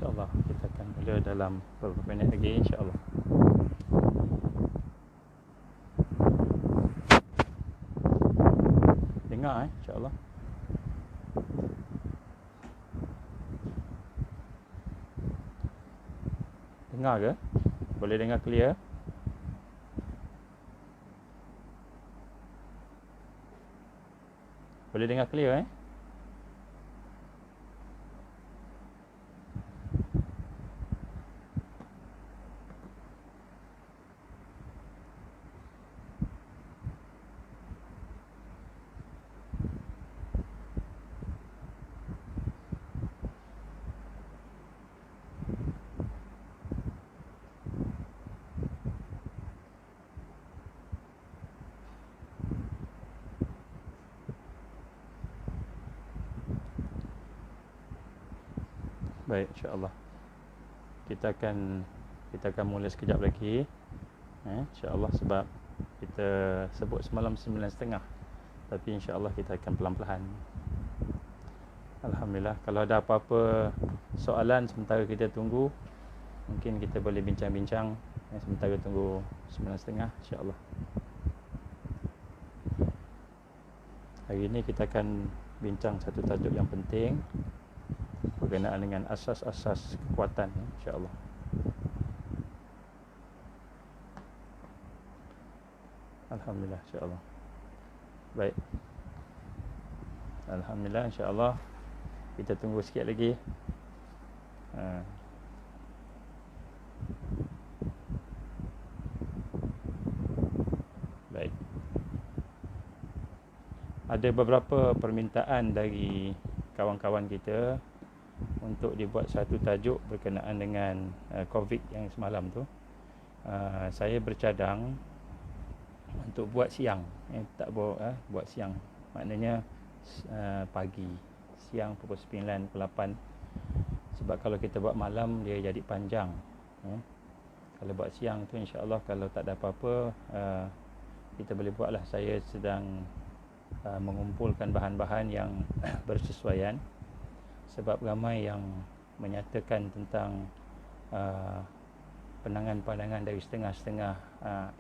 InsyaAllah kita akan mula dalam beberapa minit lagi, insyaAllah. Dengar insyaAllah. Dengar ke? Boleh dengar clear? Boleh dengar clear Baik, insyaAllah. Kita akan mula sekejap lagi, insyaAllah, sebab kita sebut semalam 9.30, tapi insyaAllah kita akan pelan-pelan. Alhamdulillah. Kalau ada apa-apa soalan sementara kita tunggu, mungkin kita boleh bincang-bincang sementara tunggu 9.30, insyaAllah. Hari ini kita akan bincang satu tajuk yang penting berkenaan dengan asas-asas kekuatan, insyaAllah. Alhamdulillah, insyaAllah. Baik, Alhamdulillah, insyaAllah. Kita tunggu sikit lagi. Baik. Ada beberapa permintaan dari kawan-kawan kita untuk dibuat satu tajuk berkenaan dengan COVID yang semalam tu. Saya bercadang untuk buat siang, tak buat siang, maknanya pagi, siang pukul 9, pukul 8. Sebab kalau kita buat malam dia jadi panjang. Kalau buat siang tu insya-Allah kalau tak ada apa-apa kita boleh buatlah. Saya sedang mengumpulkan bahan-bahan yang bersesuaian, sebab ramai yang menyatakan tentang pandangan-pandangan dari setengah-setengah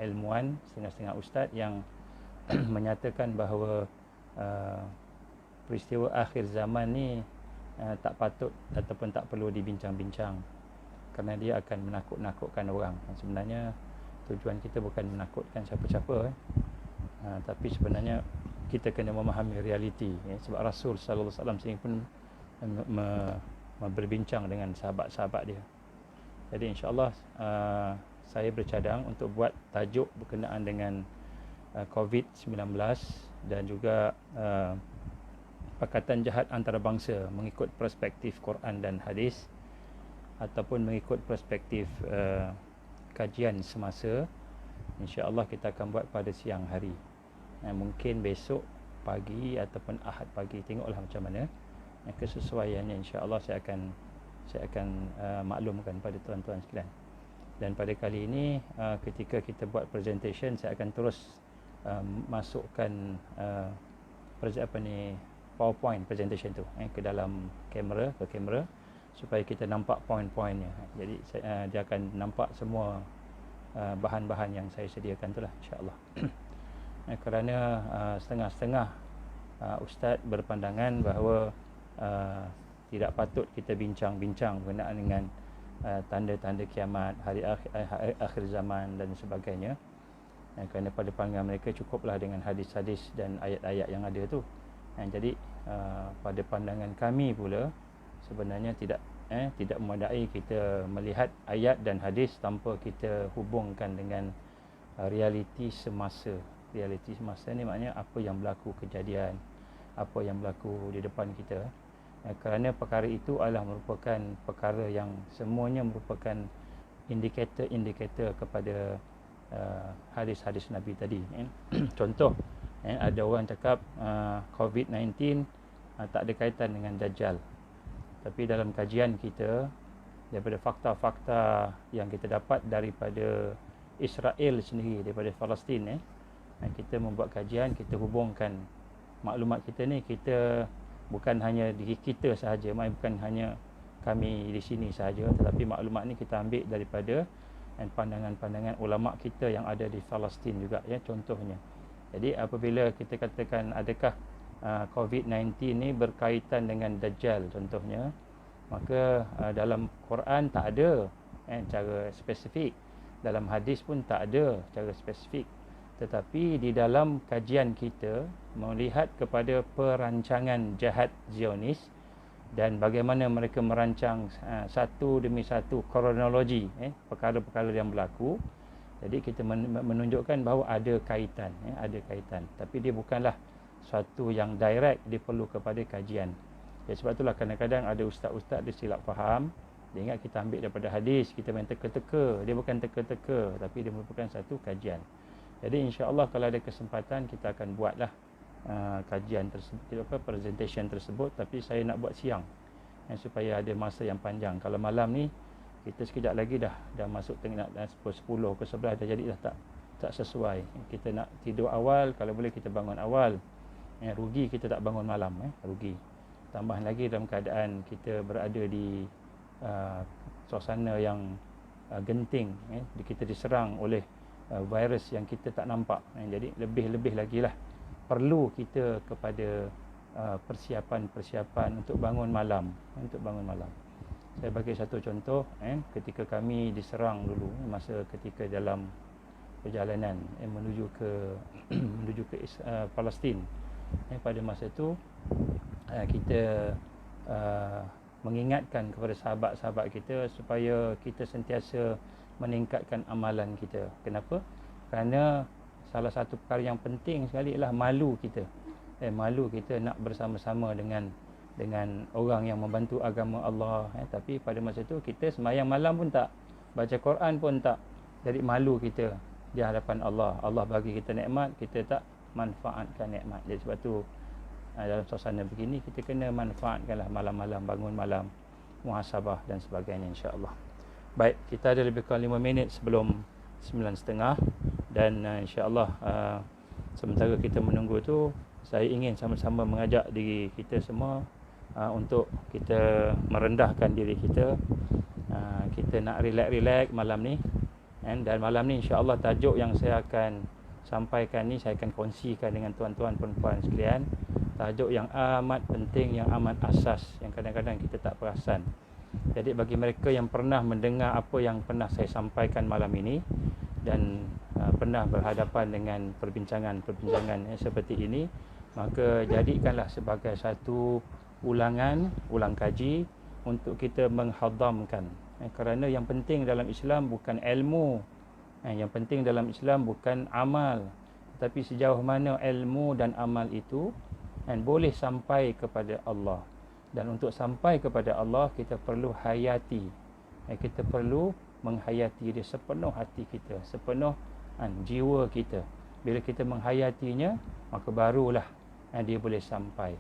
ilmuwan, setengah-setengah ustaz yang menyatakan bahawa peristiwa akhir zaman ni tak patut ataupun tak perlu dibincang-bincang kerana dia akan menakut-nakutkan orang. Sebenarnya tujuan kita bukan menakutkan siapa-siapa, tapi sebenarnya kita kena memahami realiti, sebab Rasul sallallahu alaihi wasallam sendiri pun berbincang dengan sahabat-sahabat dia. Jadi insya-Allah saya bercadang untuk buat tajuk berkenaan dengan COVID-19 dan juga pakatan jahat antarabangsa mengikut perspektif Quran dan hadis ataupun mengikut perspektif kajian semasa. Insya-Allah kita akan buat pada siang hari. Mungkin besok pagi ataupun Ahad pagi, tengoklah macam mana kesesuaiannya. Insya-Allah saya akan maklumkan pada tuan-tuan sekalian. Dan pada kali ini ketika kita buat presentation, saya akan terus masukkan PowerPoint presentation tu ke dalam kamera, supaya kita nampak poin-poinnya. Jadi dia akan nampak semua bahan-bahan yang saya sediakan itulah, insya-Allah. Kerana setengah-setengah ustaz berpandangan bahawa tidak patut kita bincang-bincang berkenaan dengan tanda-tanda kiamat, hari akhir zaman dan sebagainya. Kerana pada pandangan mereka cukuplah dengan hadis-hadis dan ayat-ayat yang ada tu. Jadi pada pandangan kami pula sebenarnya tidak memadai kita melihat ayat dan hadis tanpa kita hubungkan dengan realiti semasa. Realiti semasa ni maknanya apa yang berlaku, kejadian apa yang berlaku di depan kita. Kerana perkara itu adalah merupakan perkara yang semuanya merupakan indikator kepada hadis-hadis Nabi tadi. Contoh, ada orang cakap COVID-19 tak ada kaitan dengan Dajjal. Tapi dalam kajian kita, daripada fakta-fakta yang kita dapat daripada Israel sendiri, daripada Palestin, kita membuat kajian, kita hubungkan maklumat kita ni. Kita bukan hanya diri kita sahaja, bukan hanya kami di sini sahaja, tetapi maklumat ni kita ambil daripada pandangan-pandangan ulama kita yang ada di Palestin juga, ya, contohnya. Jadi apabila kita katakan adakah COVID-19 ni berkaitan dengan Dajjal contohnya, maka dalam Quran tak ada cara spesifik, dalam hadis pun tak ada cara spesifik, tetapi di dalam kajian kita melihat kepada perancangan jahat Zionis dan bagaimana mereka merancang satu demi satu kronologi perkara-perkara yang berlaku. Jadi kita menunjukkan bahawa ada kaitan, ada kaitan, tapi dia bukanlah suatu yang direct, dia perlu kepada kajian. Sebab itulah kadang-kadang ada ustaz-ustaz dia silap faham. Dia ingat kita ambil daripada hadis, kita main teka-teka. Dia bukan teka-teka, tapi dia merupakan satu kajian. Jadi insya-Allah kalau ada kesempatan kita akan buatlah kajian tersebut, presentation tersebut, tapi saya nak buat siang supaya ada masa yang panjang. Kalau malam ni kita sekejap lagi dah masuk tengah 10 ke 11 dah, jadi dah tak sesuai. Kita nak tidur awal, kalau boleh kita bangun awal. Rugi kita tak bangun malam, rugi. Tambah lagi dalam keadaan kita berada di suasana yang genting, kita diserang oleh virus yang kita tak nampak. Jadi lebih-lebih lagi lah perlu kita kepada persiapan untuk bangun malam, Saya bagi satu contoh, ketika kami diserang dulu masa ketika dalam perjalanan menuju ke Palestin, pada masa itu kita mengingatkan kepada sahabat-sahabat kita supaya kita sentiasa meningkatkan amalan kita. Kenapa? Kerana salah satu perkara yang penting sekali ialah malu kita. Malu kita nak bersama-sama dengan orang yang membantu agama Allah. Tapi pada masa itu kita sembahyang malam pun tak, baca Quran pun tak. Jadi malu kita di hadapan Allah. Allah bagi kita nikmat, kita tak manfaatkan nikmat. Jadi sebab tu dalam suasana begini kita kena manfaatkanlah malam-malam, bangun malam, muhasabah dan sebagainya, insya-Allah. Baik, kita ada lebih kurang 5 minit sebelum 9.30 dan insya-Allah sementara kita menunggu tu, saya ingin sama-sama mengajak diri kita semua untuk kita merendahkan diri kita. Kita nak relax-relax malam ni, dan malam ni insya-Allah tajuk yang saya akan sampaikan ni, saya akan kongsikan dengan tuan-tuan perempuan sekalian. Tajuk yang amat penting, yang amat asas, yang kadang-kadang kita tak perasan. Jadi bagi mereka yang pernah mendengar apa yang pernah saya sampaikan malam ini dan pernah berhadapan dengan perbincangan seperti ini, maka jadikanlah sebagai satu ulang kaji untuk kita menghadamkan. Kerana yang penting dalam Islam bukan ilmu, yang penting dalam Islam bukan amal, tetapi sejauh mana ilmu dan amal itu boleh sampai kepada Allah. Dan untuk sampai kepada Allah kita perlu hayati, kita perlu menghayati dia sepenuh hati kita, sepenuh jiwa kita. Bila kita menghayatinya, maka barulah dia boleh sampai.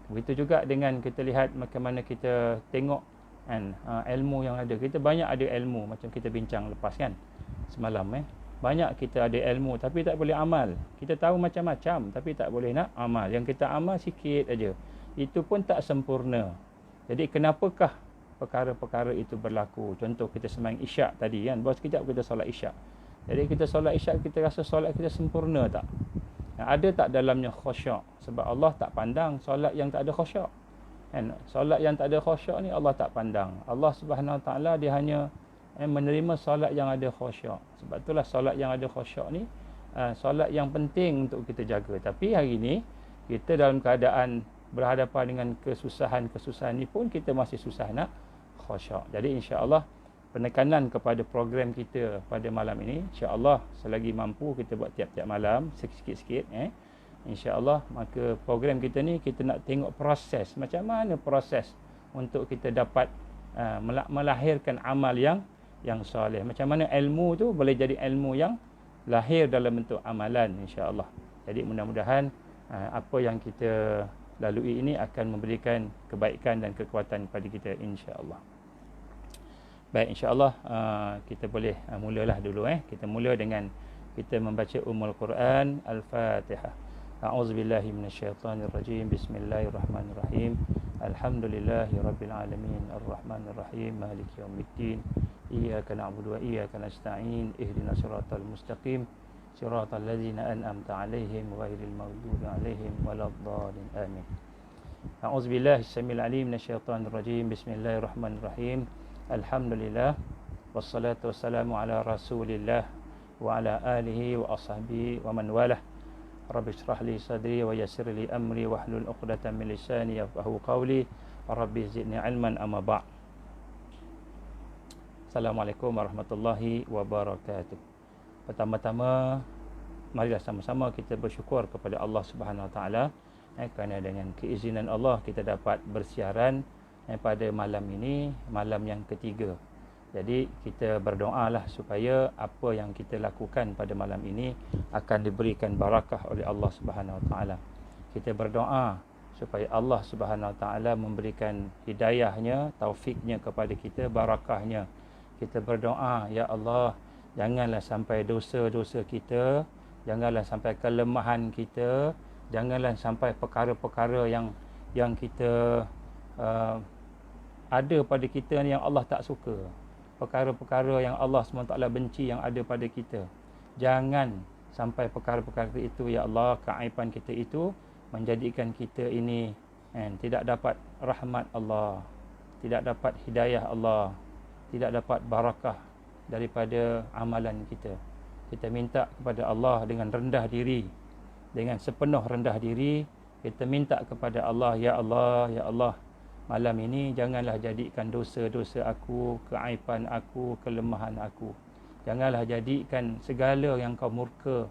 Begitu juga dengan kita lihat bagaimana kita tengok ilmu yang ada. Kita banyak ada ilmu, macam kita bincang lepas kan semalam, banyak kita ada ilmu tapi tak boleh amal. Kita tahu macam-macam tapi tak boleh nak amal. Yang kita amal sikit aja, itu pun tak sempurna. Jadi kenapakah perkara-perkara itu berlaku? Contoh kita sembahyang isyak tadi kan, baru sekejap kita solat isyak. Jadi kita solat isyak, kita rasa solat kita sempurna tak? Ada tak dalamnya khusyuk? Sebab Allah tak pandang solat yang tak ada khusyuk. Solat yang tak ada khusyuk ni Allah tak pandang. Allah Subhanahu Wa Taala dia hanya menerima solat yang ada khusyuk. Sebab itulah solat yang ada khusyuk ni solat yang penting untuk kita jaga. Tapi hari ni kita dalam keadaan berhadapan dengan kesusahan ni pun kita masih susah nak khusyuk. Jadi insya-Allah penekanan kepada program kita pada malam ini, insya-Allah selagi mampu kita buat tiap-tiap malam sikit-sikit, insya-Allah. Maka program kita ni kita nak tengok proses, macam mana proses untuk kita dapat melahirkan amal yang soleh. Macam mana ilmu tu boleh jadi ilmu yang lahir dalam bentuk amalan, insya-Allah. Jadi mudah-mudahan apa yang kita lalui ini akan memberikan kebaikan dan kekuatan kepada kita, insya-Allah. Baik, insya-Allah kita boleh mulalah dulu. Kita mula dengan kita membaca Ummul Quran Al-Fatihah. A'udzubillahi minasyaitonirrajim. Bismillahirrahmanirrahim. Alhamdulillahi rabbil alamin, arrahmanir rahim, maliki yaumiddin. Iyyaka na'budu wa iyyaka nasta'in. Ihdinas siratal mustaqim, siratal ladzina an'amta 'alaihim ghairil maghdubi 'alaihim waladdallin. Amin. A'udzubillahi samil alim minasyaitonir rajim. Bismillahirrahmanirrahim. Alhamdulillah wassalatu wassalamu ala Rasulillah wa ala alihi wa ashabihi wa man walah. Rabbi shrah li sadri wa yassir li amri wahlul 'uqdatam min lisani yafqahu qawli. Rabbi zidni ilman amma ba'd. Assalamualaikum warahmatullahi wabarakatuh. Pertama-tama marilah sama-sama kita bersyukur kepada Allah Subhanahu Wa Taala kerana dengan keizinan Allah kita dapat bersiaran pada malam ini, malam yang ketiga. Jadi kita berdoalah supaya apa yang kita lakukan pada malam ini akan diberikan barakah oleh Allah Subhanahu Wa Taala. Kita berdoa supaya Allah Subhanahu Wa Taala memberikan hidayahnya, taufiknya kepada kita, barakahnya. Kita berdoa, ya Allah, janganlah sampai dosa-dosa kita, janganlah sampai kelemahan kita, janganlah sampai perkara-perkara yang kita ada pada kita yang Allah tak suka. Perkara-perkara yang Allah SWT benci yang ada pada kita. Jangan sampai perkara-perkara itu, ya Allah, keaiban kita itu menjadikan kita ini tidak dapat rahmat Allah, tidak dapat hidayah Allah, tidak dapat barakah daripada amalan kita. Kita minta kepada Allah dengan rendah diri, dengan sepenuh rendah diri, kita minta kepada Allah, ya Allah, ya Allah, malam ini janganlah jadikan dosa-dosa aku, keaiban aku, kelemahan aku. Janganlah jadikan segala yang kau murka,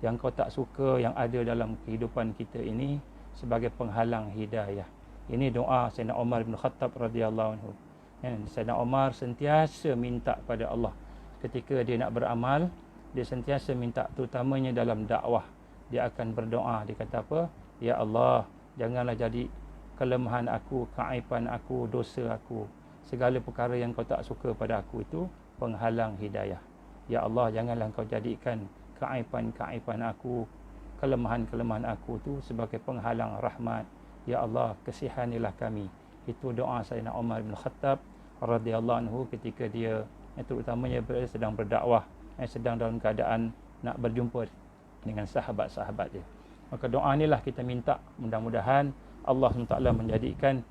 yang kau tak suka yang ada dalam kehidupan kita ini sebagai penghalang hidayah. Ini doa Sayyidina Umar bin Khattab radhiyallahu anhu. Sayyidina Umar sentiasa minta pada Allah ketika dia nak beramal, dia sentiasa minta, terutamanya dalam dakwah. Dia akan berdoa, dia kata apa? Ya Allah, janganlah jadi kelemahan aku, keaiban aku, dosa aku, segala perkara yang kau tak suka pada aku itu penghalang hidayah. Ya Allah, janganlah kau jadikan keaiban-keaiban aku, kelemahan-kelemahan aku itu sebagai penghalang rahmat. Ya Allah, kasihanilah kami. Itu doa Sayyidina Umar bin Khattab radhiyallahu anhu ketika dia terutamanya sedang berdakwah, sedang dalam keadaan nak berjumpa dengan sahabat-sahabat dia. Maka doa inilah kita minta, mudah-mudahan Allah SWT menjadikan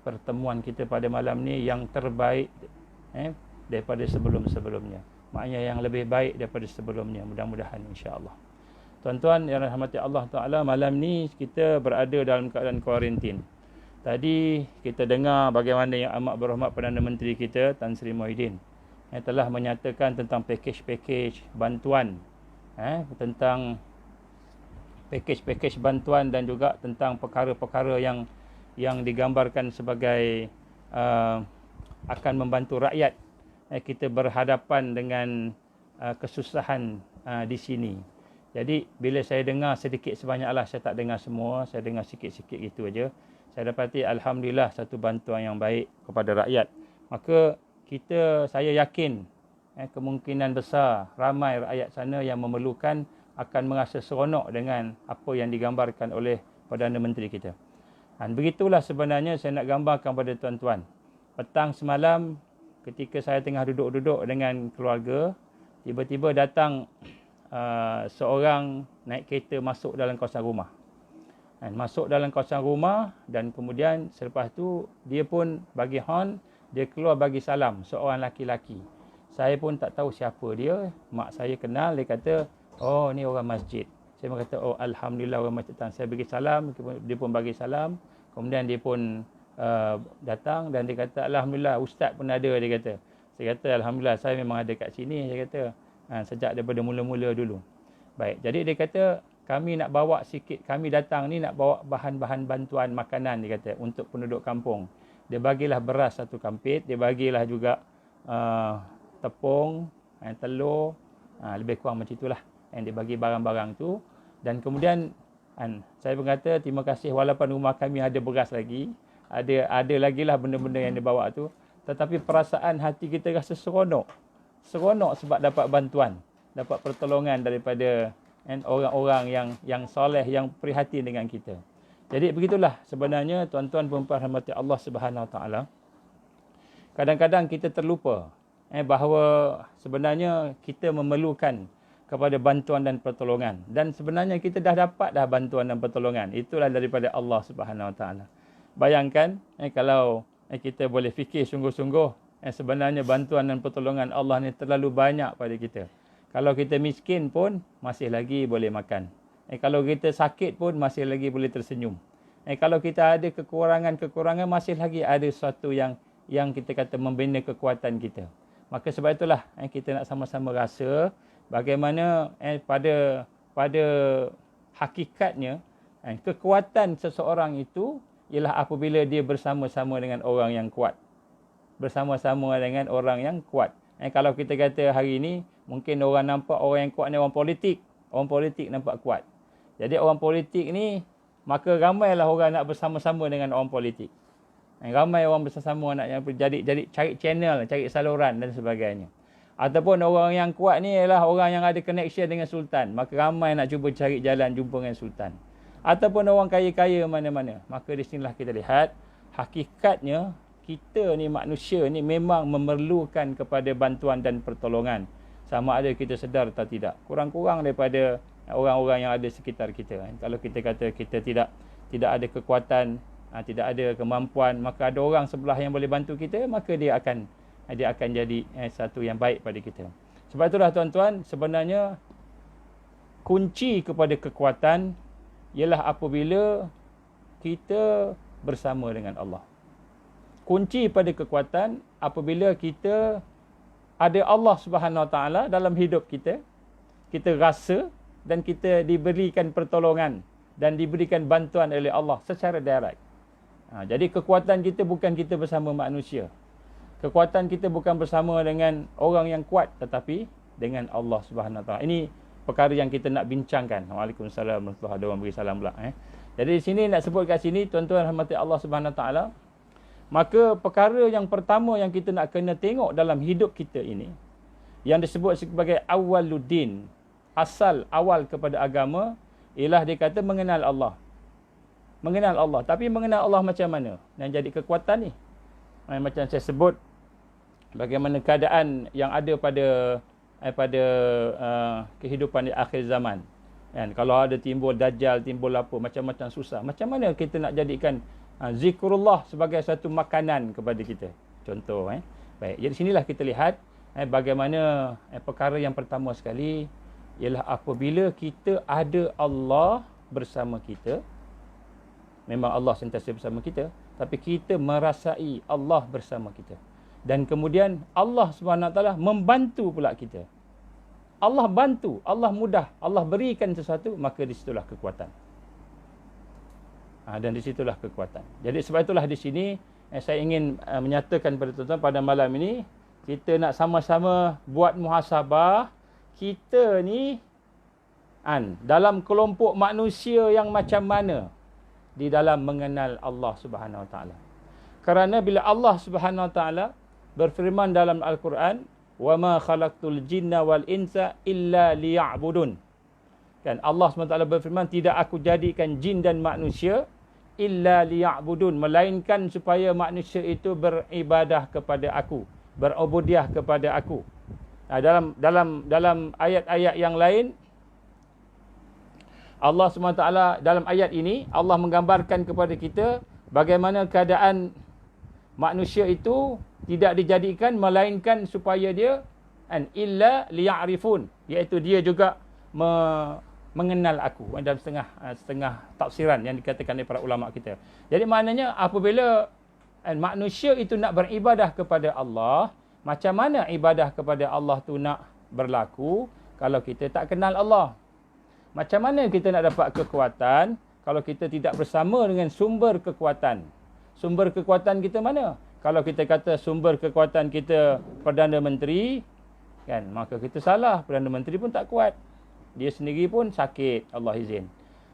pertemuan kita pada malam ni yang terbaik daripada sebelum-sebelumnya. Maknanya yang lebih baik daripada sebelumnya, mudah-mudahan insya-Allah. Tuan-tuan yang rahmati Allah Taala, malam ni kita berada dalam keadaan kuarantin. Tadi kita dengar bagaimana yang amat berhormat Perdana Menteri kita Tan Sri Muhyiddin telah menyatakan tentang pakej-pakej bantuan, tentang pakej-pakej bantuan dan juga tentang perkara-perkara yang digambarkan sebagai akan membantu rakyat. Kita berhadapan dengan kesusahan di sini. Jadi bila saya dengar sedikit sebanyaklah, saya tak dengar semua, saya dengar sikit-sikit gitu aja. Saya dapati alhamdulillah satu bantuan yang baik kepada rakyat. Maka saya yakin kemungkinan besar ramai rakyat sana yang memerlukan akan merasa seronok dengan apa yang digambarkan oleh Perdana Menteri kita. Dan begitulah sebenarnya saya nak gambarkan pada tuan-tuan. Petang semalam ketika saya tengah duduk-duduk dengan keluarga, tiba-tiba datang seorang naik kereta masuk dalam kawasan rumah. Dan masuk dalam kawasan rumah dan kemudian selepas tu dia pun bagi horn, dia keluar bagi salam, seorang laki-laki. Saya pun tak tahu siapa dia, mak saya kenal, dia kata, oh ni orang masjid. Saya pun kata, oh alhamdulillah orang masjid. Saya bagi salam, dia pun bagi salam. Kemudian dia pun datang dan dia kata, alhamdulillah ustaz pun ada, dia kata. Saya kata, alhamdulillah saya memang ada kat sini, saya kata, sejak daripada mula-mula dulu. Baik, jadi dia kata, kami nak bawa sikit, kami datang ni nak bawa bahan-bahan bantuan makanan, dia kata, untuk penduduk kampung. Dia bagilah beras satu kampit, dia bagilah juga tepung, telur, lebih kurang macam itulah yang dia bagi barang-barang tu. Dan kemudian saya berkata terima kasih, walaupun rumah kami ada beras lagi, ada lagi lah benda-benda yang dia bawa tu, tetapi perasaan hati kita rasa seronok sebab dapat bantuan, dapat pertolongan daripada orang-orang yang soleh, yang prihatin dengan kita. Jadi begitulah sebenarnya tuan-tuan dan puan rahmati Allah Subhanahu Wa Taala. Kadang-kadang kita terlupa bahawa sebenarnya kita memerlukan kepada bantuan dan pertolongan, dan sebenarnya kita dah dapat dah bantuan dan pertolongan. Itulah daripada Allah Subhanahu Wa Taala. Bayangkan kalau kita boleh fikir sungguh-sungguh, sebenarnya bantuan dan pertolongan Allah ni terlalu banyak pada kita. Kalau kita miskin pun masih lagi boleh makan. Kalau kita sakit pun masih lagi boleh tersenyum. Kalau kita ada kekurangan-kekurangan, masih lagi ada sesuatu yang kita kata membina kekuatan kita. Maka sebab itulah kita nak sama-sama rasa bagaimana pada hakikatnya kekuatan seseorang itu ialah apabila dia bersama-sama dengan orang yang kuat. Bersama-sama dengan orang yang kuat. Kalau kita kata hari ini, mungkin orang nampak orang yang kuat ni orang politik. Orang politik nampak kuat. Jadi orang politik ni, maka ramailah orang nak bersama-sama dengan orang politik. Ramai orang bersama-sama nak jadi cari channel, cari saluran dan sebagainya. Ataupun orang yang kuat ni ialah orang yang ada connection dengan sultan. Maka ramai nak cuba cari jalan jumpa dengan sultan. Ataupun orang kaya-kaya mana-mana. Maka di sinilah kita lihat, hakikatnya kita ni manusia ni memang memerlukan kepada bantuan dan pertolongan. Sama ada kita sedar atau tidak. Kurang-kurang daripada orang-orang yang ada sekitar kita. Kalau kita kata kita tidak ada kekuatan, tidak ada kemampuan, maka ada orang sebelah yang boleh bantu kita, maka dia akan jadi satu yang baik pada kita. Sebab itulah tuan-tuan, sebenarnya kunci kepada kekuatan ialah apabila kita bersama dengan Allah. Kunci pada kekuatan apabila kita ada Allah Subhanahu Wa Taala dalam hidup kita, kita rasa dan kita diberikan pertolongan dan diberikan bantuan oleh Allah secara direct. Jadi kekuatan kita bukan kita bersama manusia. Kekuatan kita bukan bersama dengan orang yang kuat, tetapi dengan Allah Subhanahu Wa Taala. Ini perkara yang kita nak bincangkan. Waalaikumsalam warahmatullahi wabarakatuh. Ada beri salam pula. Jadi di sini nak sebut kat sini, tuan-tuan rahmati Allah Subhanahu Wa Taala. Maka perkara yang pertama yang kita nak kena tengok dalam hidup kita ini, yang disebut sebagai awaluddin, asal awal kepada agama, ialah dia kata mengenal Allah. Mengenal Allah. Tapi mengenal Allah macam mana? Yang jadi kekuatan ni. Macam saya sebut, bagaimana keadaan yang ada pada kehidupan di akhir zaman. Kalau ada timbul dajjal, timbul apa, macam-macam susah. Macam mana kita nak jadikan zikrullah sebagai satu makanan kepada kita? Contoh. Baik, jadi sinilah kita lihat bagaimana perkara yang pertama sekali ialah apabila kita ada Allah bersama kita. Memang Allah sentiasa bersama kita, tapi kita merasai Allah bersama kita. Dan kemudian Allah SWT membantu pula kita. Allah bantu, Allah mudah, Allah berikan sesuatu, maka di situlah kekuatan. Dan di situlah kekuatan. Jadi sebab itulah di sini saya ingin menyatakan kepada tuan-tuan pada malam ini, kita nak sama-sama buat muhasabah. Kita ni dalam kelompok manusia yang macam mana di dalam mengenal Allah Subhanahu Wa Taala. Kerana bila Allah Subhanahu Wa Taala berfirman dalam Al-Quran, "Wa ma khalaqtul jinna wal insa illa liya'budun." Kan Allah SWT berfirman, tidak aku jadikan jin dan manusia illa liya'budun, melainkan supaya manusia itu beribadah kepada aku, berubudiah kepada aku. Dalam ayat-ayat yang lain, Allah SWT dalam ayat ini, Allah menggambarkan kepada kita bagaimana keadaan manusia itu tidak dijadikan melainkan supaya dia illa liya'rifun, iaitu dia juga mengenal aku. Dalam setengah tafsiran yang dikatakan oleh para ulama kita. Jadi maknanya apabila manusia itu nak beribadah kepada Allah, macam mana ibadah kepada Allah tu nak berlaku kalau kita tak kenal Allah? Macam mana kita nak dapat kekuatan kalau kita tidak bersama dengan sumber kekuatan? Sumber kekuatan kita mana? Kalau kita kata sumber kekuatan kita Perdana Menteri, kan, maka kita salah. Perdana Menteri pun tak kuat. Dia sendiri pun sakit, Allah izin.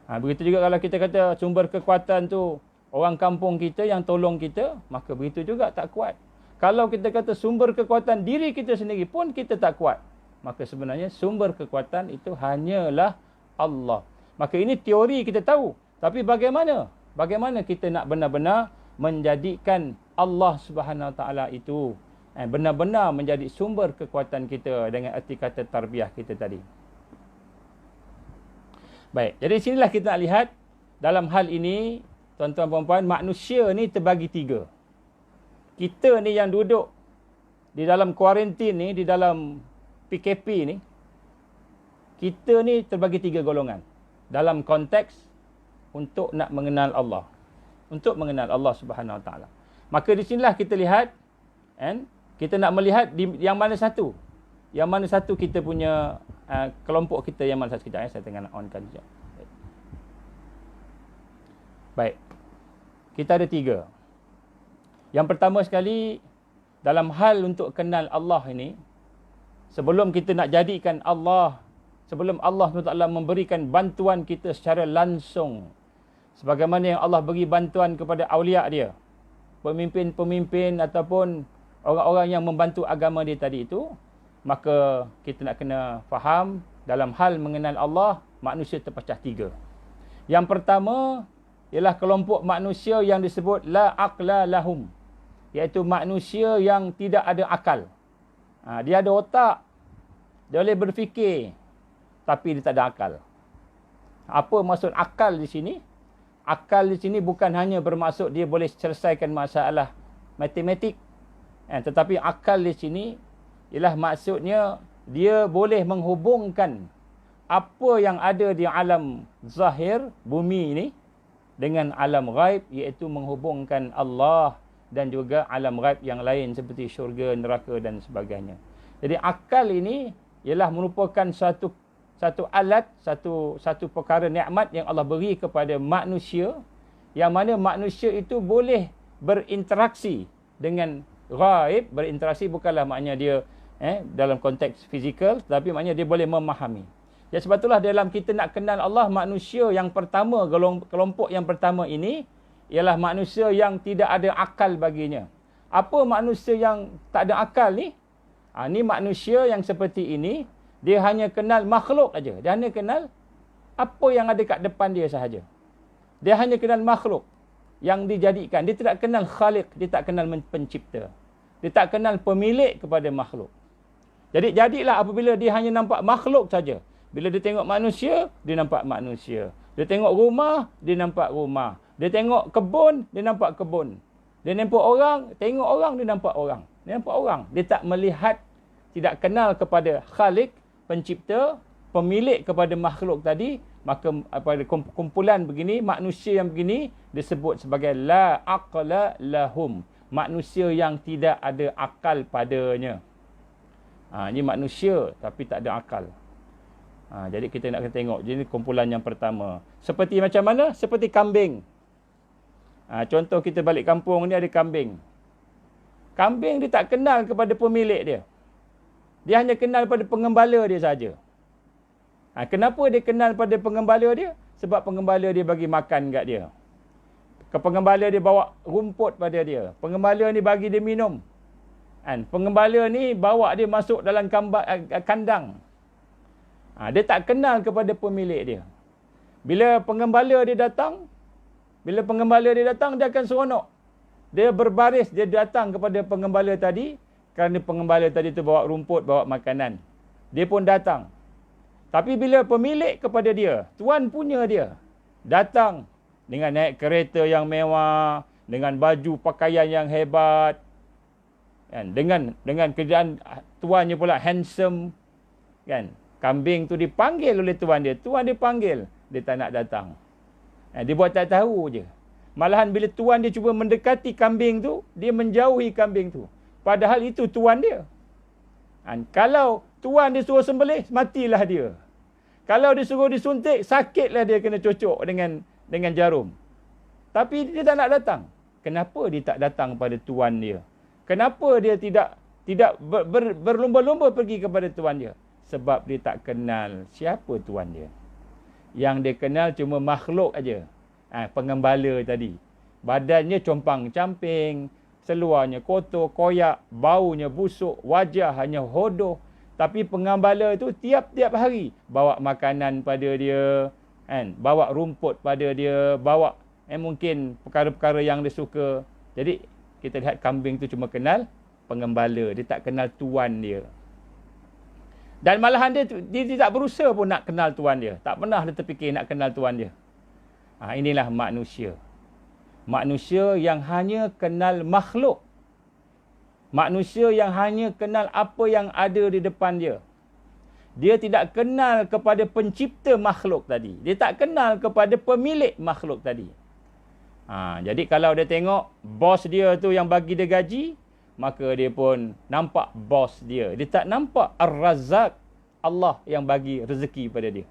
Begitu juga kalau kita kata sumber kekuatan tu orang kampung kita yang tolong kita, maka begitu juga tak kuat. Kalau kita kata sumber kekuatan diri kita sendiri pun kita tak kuat, maka sebenarnya sumber kekuatan itu hanyalah Allah. Maka ini teori kita tahu. Tapi bagaimana bagaimana kita nak benar-benar menjadikan Allah Subhanahu Wa Taala itu benar-benar menjadi sumber kekuatan kita dengan erti kata tarbiyah kita tadi. Baik, jadi sinilah kita nak lihat dalam hal ini, tuan-tuan puan-puan, manusia ni terbagi 3. Kita ni yang duduk di dalam kuarantin ni, di dalam PKP ni, kita ni terbagi 3 golongan dalam konteks untuk nak mengenal Allah. Untuk mengenal Allah Subhanahu Wa Taala. Maka di sinilah kita lihat, kita nak melihat yang mana satu. Yang mana satu kita punya kelompok kita yang mana satu. Sekejap, saya tengah nak onkan sekejap. Baik. Kita ada 3. Yang pertama sekali, dalam hal untuk kenal Allah ini, sebelum kita nak jadikan Allah, sebelum Allah SWT memberikan bantuan kita secara langsung, sebagaimana yang Allah beri bantuan kepada awliya dia, pemimpin-pemimpin ataupun orang-orang yang membantu agama dia tadi itu, maka kita nak kena faham dalam hal mengenal Allah, manusia terpecah 3. Yang pertama ialah kelompok manusia yang disebut la aqla lahum, iaitu manusia yang tidak ada akal. Dia ada otak, dia boleh berfikir, tapi dia tak ada akal. Apa maksud akal di sini? Akal di sini bukan hanya bermaksud dia boleh selesaikan masalah matematik, tetapi akal di sini ialah maksudnya dia boleh menghubungkan apa yang ada di alam zahir bumi ini dengan alam ghaib, iaitu menghubungkan Allah dan juga alam ghaib yang lain seperti syurga, neraka dan sebagainya. Jadi akal ini ialah merupakan satu alat, satu perkara nikmat yang Allah beri kepada manusia, yang mana manusia itu boleh berinteraksi dengan ghaib. Berinteraksi bukanlah maknanya dia dalam konteks fizikal, tapi maknanya dia boleh memahami. Ya, sebab itulah dalam kita nak kenal Allah, manusia yang pertama, kelompok yang pertama ini ialah manusia yang tidak ada akal baginya. Apa manusia yang tak ada akal ni? Ni manusia yang seperti ini, dia hanya kenal makhluk aja. Dia hanya kenal apa yang ada kat depan dia sahaja. Dia hanya kenal makhluk yang dijadikan. Dia tidak kenal khaliq, dia tak kenal pencipta. Dia tak kenal pemilik kepada makhluk. Jadilah apabila dia hanya nampak makhluk saja. Bila dia tengok manusia, dia nampak manusia. Dia tengok rumah, dia nampak rumah. Dia tengok kebun, dia nampak kebun. Dia nampak orang, tengok orang, dia nampak orang. Dia nampak orang. Dia tak melihat, tidak kenal kepada khaliq, pencipta, pemilik kepada makhluk tadi. Maka pada kumpulan begini, manusia yang begini disebut sebagai la aqla lahum. Manusia yang tidak ada akal padanya. Ini manusia tapi tak ada akal. Jadi kita nak kena tengok. Jadi kumpulan yang pertama. Seperti macam mana? Seperti kambing. Contoh kita balik kampung ni ada kambing. Kambing dia tak kenal kepada pemilik dia. Dia hanya kenal pada pengembala dia saja. Kenapa dia kenal pada pengembala dia? Sebab pengembala dia bagi makan kat dia. Pengembala dia bawa rumput pada dia. Pengembala ni bagi dia minum. Pengembala ni bawa dia masuk dalam kandang. Dia tak kenal kepada pemilik dia. Bila pengembala dia datang, dia akan seronok. Dia berbaris, dia datang kepada pengembala tadi, kerana pengembala tadi tu bawa rumput, bawa makanan. Dia pun datang. Tapi bila pemilik kepada dia, tuan punya dia, datang dengan naik kereta yang mewah, dengan baju pakaian yang hebat, kan, dengan kerjaan tuannya pula handsome, kan. Kambing tu dipanggil oleh tuan dia panggil, dia tak nak datang. Dia buat tak tahu je. Malahan bila tuan dia cuba mendekati kambing tu, dia menjauhi kambing tu. Padahal itu tuan dia. Kalau tuan dia suruh sembelih, matilah dia. Kalau dia suruh disuntik, sakitlah dia kena cocok dengan jarum. Tapi dia tak nak datang. Kenapa dia tak datang pada tuan dia? Kenapa dia tidak berlumba-lumba pergi kepada tuan dia? Sebab dia tak kenal siapa tuan dia. Yang dia kenal cuma makhluk aja. Pengembala tadi. Badannya compang-camping, seluarnya kotor, koyak, baunya busuk, wajah hanya hodoh. Tapi pengembala itu tiap-tiap hari bawa makanan pada dia, bawa rumput pada dia, bawa Mungkin perkara-perkara yang dia suka. Jadi kita lihat kambing tu cuma kenal pengembala, dia tak kenal tuan dia. Dan malahan dia tidak berusaha pun nak kenal tuan dia. Tak pernah dia terfikir nak kenal tuan dia. Inilah manusia. Manusia yang hanya kenal makhluk. Manusia yang hanya kenal apa yang ada di depan dia. Dia tidak kenal kepada pencipta makhluk tadi. Dia tak kenal kepada pemilik makhluk tadi. Jadi kalau dia tengok bos dia tu yang bagi dia gaji, maka dia pun nampak bos dia. Dia tak nampak Ar-Razzaq, Allah yang bagi rezeki pada dia.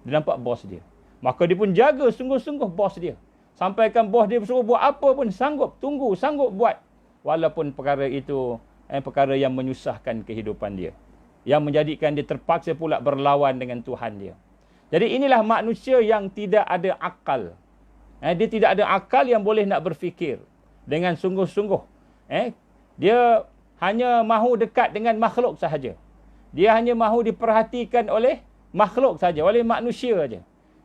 Dia nampak bos dia. Maka dia pun jaga sungguh-sungguh bos dia. Sampaikan bos dia suruh buat apa pun sanggup tunggu, sanggup buat. Walaupun perkara itu perkara yang menyusahkan kehidupan dia. Yang menjadikan dia terpaksa pula berlawan dengan Tuhan dia. Jadi inilah manusia yang tidak ada akal. Dia tidak ada akal yang boleh nak berfikir dengan sungguh-sungguh. Dia hanya mahu dekat dengan makhluk sahaja. Dia hanya mahu diperhatikan oleh makhluk sahaja, oleh manusia sahaja.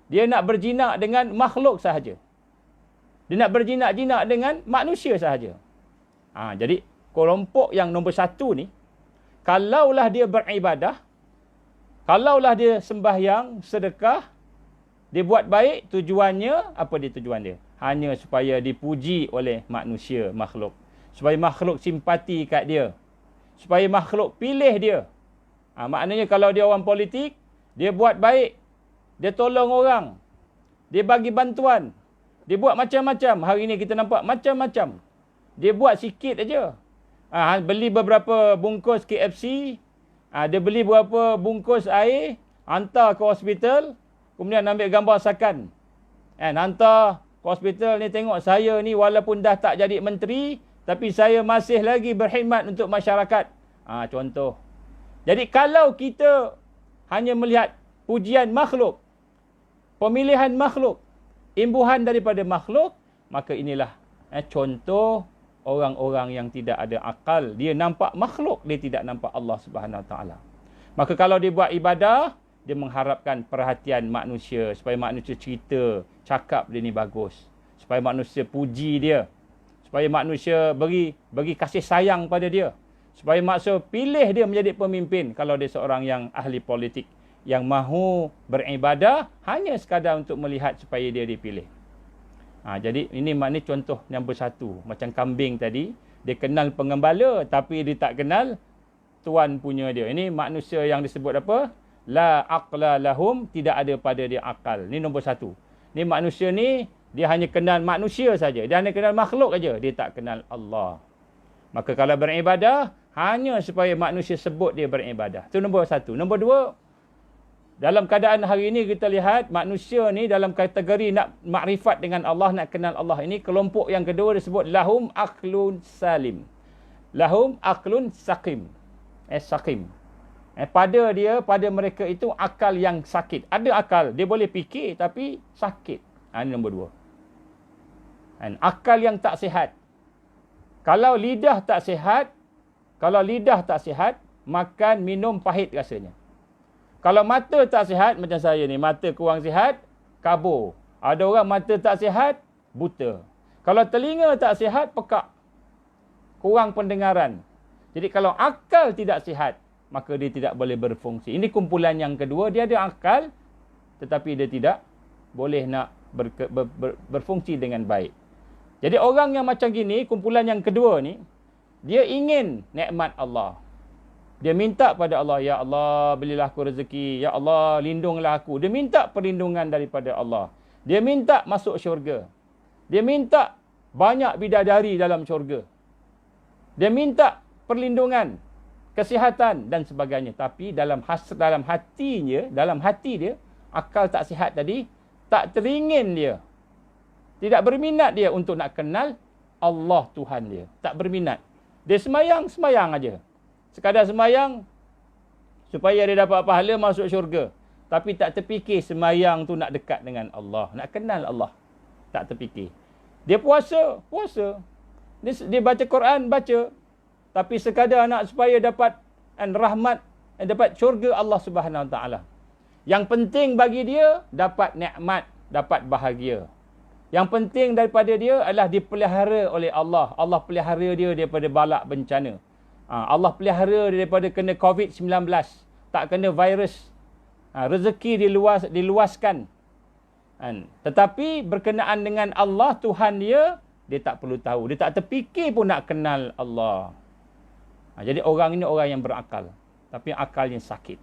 Dia nak berjinak dengan makhluk sahaja. Dia nak berjinak-jinak dengan manusia sahaja. Jadi kelompok yang nombor 1 ni, kalaulah dia beribadah, kalaulah dia sembahyang, sedekah, dia buat baik, tujuannya, apa dia tujuan dia? Hanya supaya dipuji oleh manusia, makhluk. Supaya makhluk simpati kat dia. Supaya makhluk pilih dia. Maknanya kalau dia orang politik, dia buat baik. Dia tolong orang. Dia bagi bantuan. Dia buat macam-macam. Hari ini kita nampak macam-macam. Dia buat sikit aja. Beli beberapa bungkus KFC. Dia beli beberapa bungkus air. Hantar ke hospital. Kemudian ambil gambar sakan. Hantar ke hospital ni, tengok saya ni walaupun dah tak jadi menteri, tapi saya masih lagi berkhidmat untuk masyarakat. Contoh. Jadi kalau kita hanya melihat pujian makhluk, pemilihan makhluk, imbuhan daripada makhluk, maka inilah contoh orang-orang yang tidak ada akal. Dia nampak makhluk, dia tidak nampak Allah Subhanahu Wa Taala. Maka kalau dia buat ibadah, dia mengharapkan perhatian manusia, supaya manusia cerita, cakap dia ni bagus, supaya manusia puji dia, supaya manusia bagi kasih sayang pada dia, supaya manusia pilih dia menjadi pemimpin kalau dia seorang yang ahli politik, yang mahu beribadah hanya sekadar untuk melihat supaya dia dipilih. Jadi ini maknanya contoh nombor 1. Macam kambing tadi, dia kenal pengembala tapi dia tak kenal tuan punya dia. Ini manusia yang disebut apa? La aqla lahum, tidak ada pada dia akal. Ini nombor 1. Ini manusia ni, dia hanya kenal manusia saja. Dia hanya kenal makhluk saja. Dia tak kenal Allah. Maka kalau beribadah, hanya supaya manusia sebut dia beribadah. Itu nombor 1. Nombor 2, dalam keadaan hari ini kita lihat manusia ni dalam kategori nak makrifat dengan Allah, nak kenal Allah. Ini kelompok yang kedua disebut lahum aqlun salim. Lahum aqlun saqim. Saqim. Pada mereka itu akal yang sakit. Ada akal, dia boleh fikir tapi sakit. Ini nombor 2. Akal yang tak sihat. Kalau lidah tak sihat, makan, minum pahit rasanya. Kalau mata tak sihat, macam saya ni, mata kurang sihat, kabur. Ada orang mata tak sihat, buta. Kalau telinga tak sihat, pekak. Kurang pendengaran. Jadi kalau akal tidak sihat, maka dia tidak boleh berfungsi. Ini kumpulan yang kedua, dia ada akal, tetapi dia tidak boleh nak berfungsi dengan baik. Jadi orang yang macam gini, kumpulan yang kedua ni, dia ingin nikmat Allah. Dia minta pada Allah, ya Allah, berilah aku rezeki. Ya Allah, lindunglah aku. Dia minta perlindungan daripada Allah. Dia minta masuk syurga. Dia minta banyak bidadari dalam syurga. Dia minta perlindungan, kesihatan dan sebagainya. Tapi dalam hati dia, akal tak sihat tadi, tak teringin dia. Tidak berminat dia untuk nak kenal Allah Tuhan dia. Tak berminat. Dia semayang aja. Sekadar semayang supaya dia dapat pahala masuk syurga. Tapi tak terfikir semayang tu nak dekat dengan Allah. Nak kenal Allah. Tak terfikir. Dia puasa. Dia baca Quran, baca. Tapi sekadar nak supaya dapat rahmat, dapat syurga Allah Subhanahu Wa Taala. Yang penting bagi dia, dapat nikmat, dapat bahagia. Yang penting daripada dia adalah dipelihara oleh Allah. Allah pelihara dia daripada balak bencana. Allah pelihara dia daripada kena COVID-19. Tak kena virus. Rezeki diluaskan. Tetapi berkenaan dengan Allah, Tuhan dia tak perlu tahu. Dia tak terfikir pun nak kenal Allah. Jadi orang ini orang yang berakal. Tapi akalnya sakit.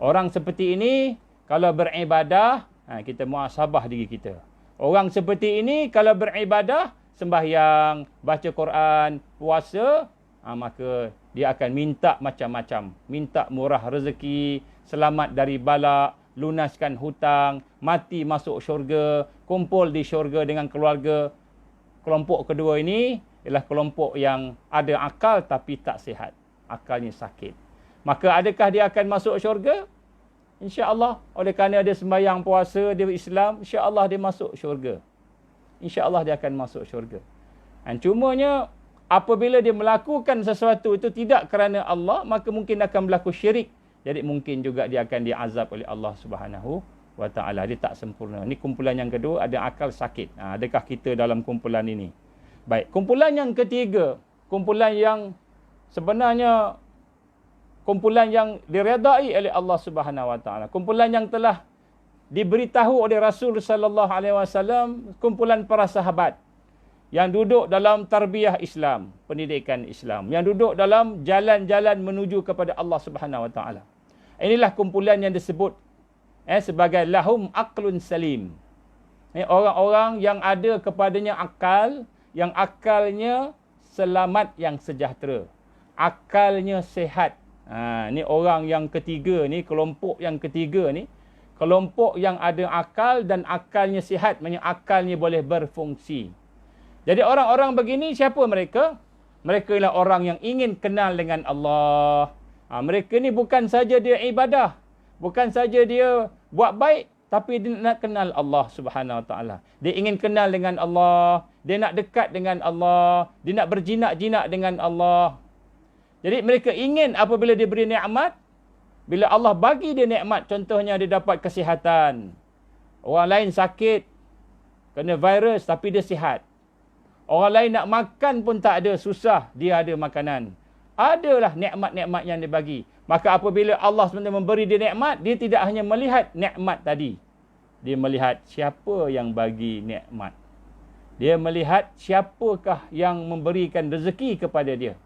Orang seperti ini, kalau beribadah, kita muhasabah diri kita. Orang seperti ini, kalau beribadah, sembahyang, baca Quran, puasa, maka dia akan minta macam-macam. Minta murah rezeki, selamat dari balak, lunaskan hutang, mati masuk syurga, kumpul di syurga dengan keluarga. Kelompok kedua ini ialah kelompok yang ada akal tapi tak sihat. Akalnya sakit. Maka adakah dia akan masuk syurga? InsyaAllah. Oleh kerana dia sembahyang puasa, dia Islam, insyaAllah dia masuk syurga. InsyaAllah dia akan masuk syurga. Cumanya, apabila dia melakukan sesuatu itu tidak kerana Allah, maka mungkin akan berlaku syirik. Jadi mungkin juga dia akan diazab oleh Allah Subhanahu wa Ta'ala. Dia tak sempurna. Ini kumpulan yang kedua, ada akal sakit. Adakah kita dalam kumpulan ini? Baik, kumpulan yang ketiga, kumpulan yang sebenarnya kumpulan yang diredai oleh Allah Subhanahu wa Ta'ala. Kumpulan yang telah diberitahu oleh Rasul sallallahu alaihi wasallam, kumpulan para sahabat yang duduk dalam tarbiyah Islam, pendidikan Islam, yang duduk dalam jalan-jalan menuju kepada Allah Subhanahu wa Ta'ala. Inilah kumpulan yang disebut sebagai lahum aqlun salim. Orang-orang yang ada kepadanya akal, yang akalnya selamat, yang sejahtera. Akalnya sehat. Ni orang yang ketiga ni, kelompok yang ketiga ni, kelompok yang ada akal dan akalnya sihat, maksudnya akalnya boleh berfungsi. Jadi orang-orang begini, siapa mereka? Mereka ialah orang yang ingin kenal dengan Allah. Mereka ni bukan saja dia ibadah, bukan saja dia buat baik, tapi dia nak kenal Allah Subhanahu wa Ta'ala. Dia ingin kenal dengan Allah, dia nak dekat dengan Allah, dia nak berjinak-jinak dengan Allah. Jadi mereka ingin apabila dia beri nikmat, bila Allah bagi dia nikmat, contohnya dia dapat kesihatan. Orang lain sakit, kena virus tapi dia sihat. Orang lain nak makan pun tak ada, susah, dia ada makanan. Adalah nikmat-nikmat yang dia bagi. Maka apabila Allah sebenarnya memberi dia nikmat, dia tidak hanya melihat nikmat tadi. Dia melihat siapa yang bagi nikmat. Dia melihat siapakah yang memberikan rezeki kepada dia.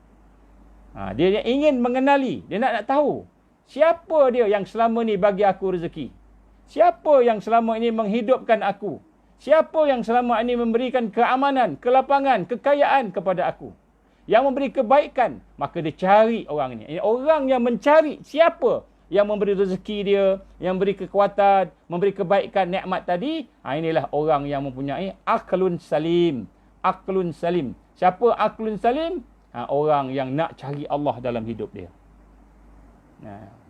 Dia ingin mengenali, dia nak tahu siapa dia yang selama ni bagi aku rezeki. Siapa yang selama ini menghidupkan aku. Siapa yang selama ini memberikan keamanan, kelapangan, kekayaan kepada aku. Yang memberi kebaikan, maka dia cari orang ini. Orang yang mencari siapa yang memberi rezeki dia, yang memberi kekuatan, memberi kebaikan, nikmat tadi, inilah orang yang mempunyai aqlun salim. Aqlun salim. Siapa aqlun salim? Orang yang nak cari Allah dalam hidup dia.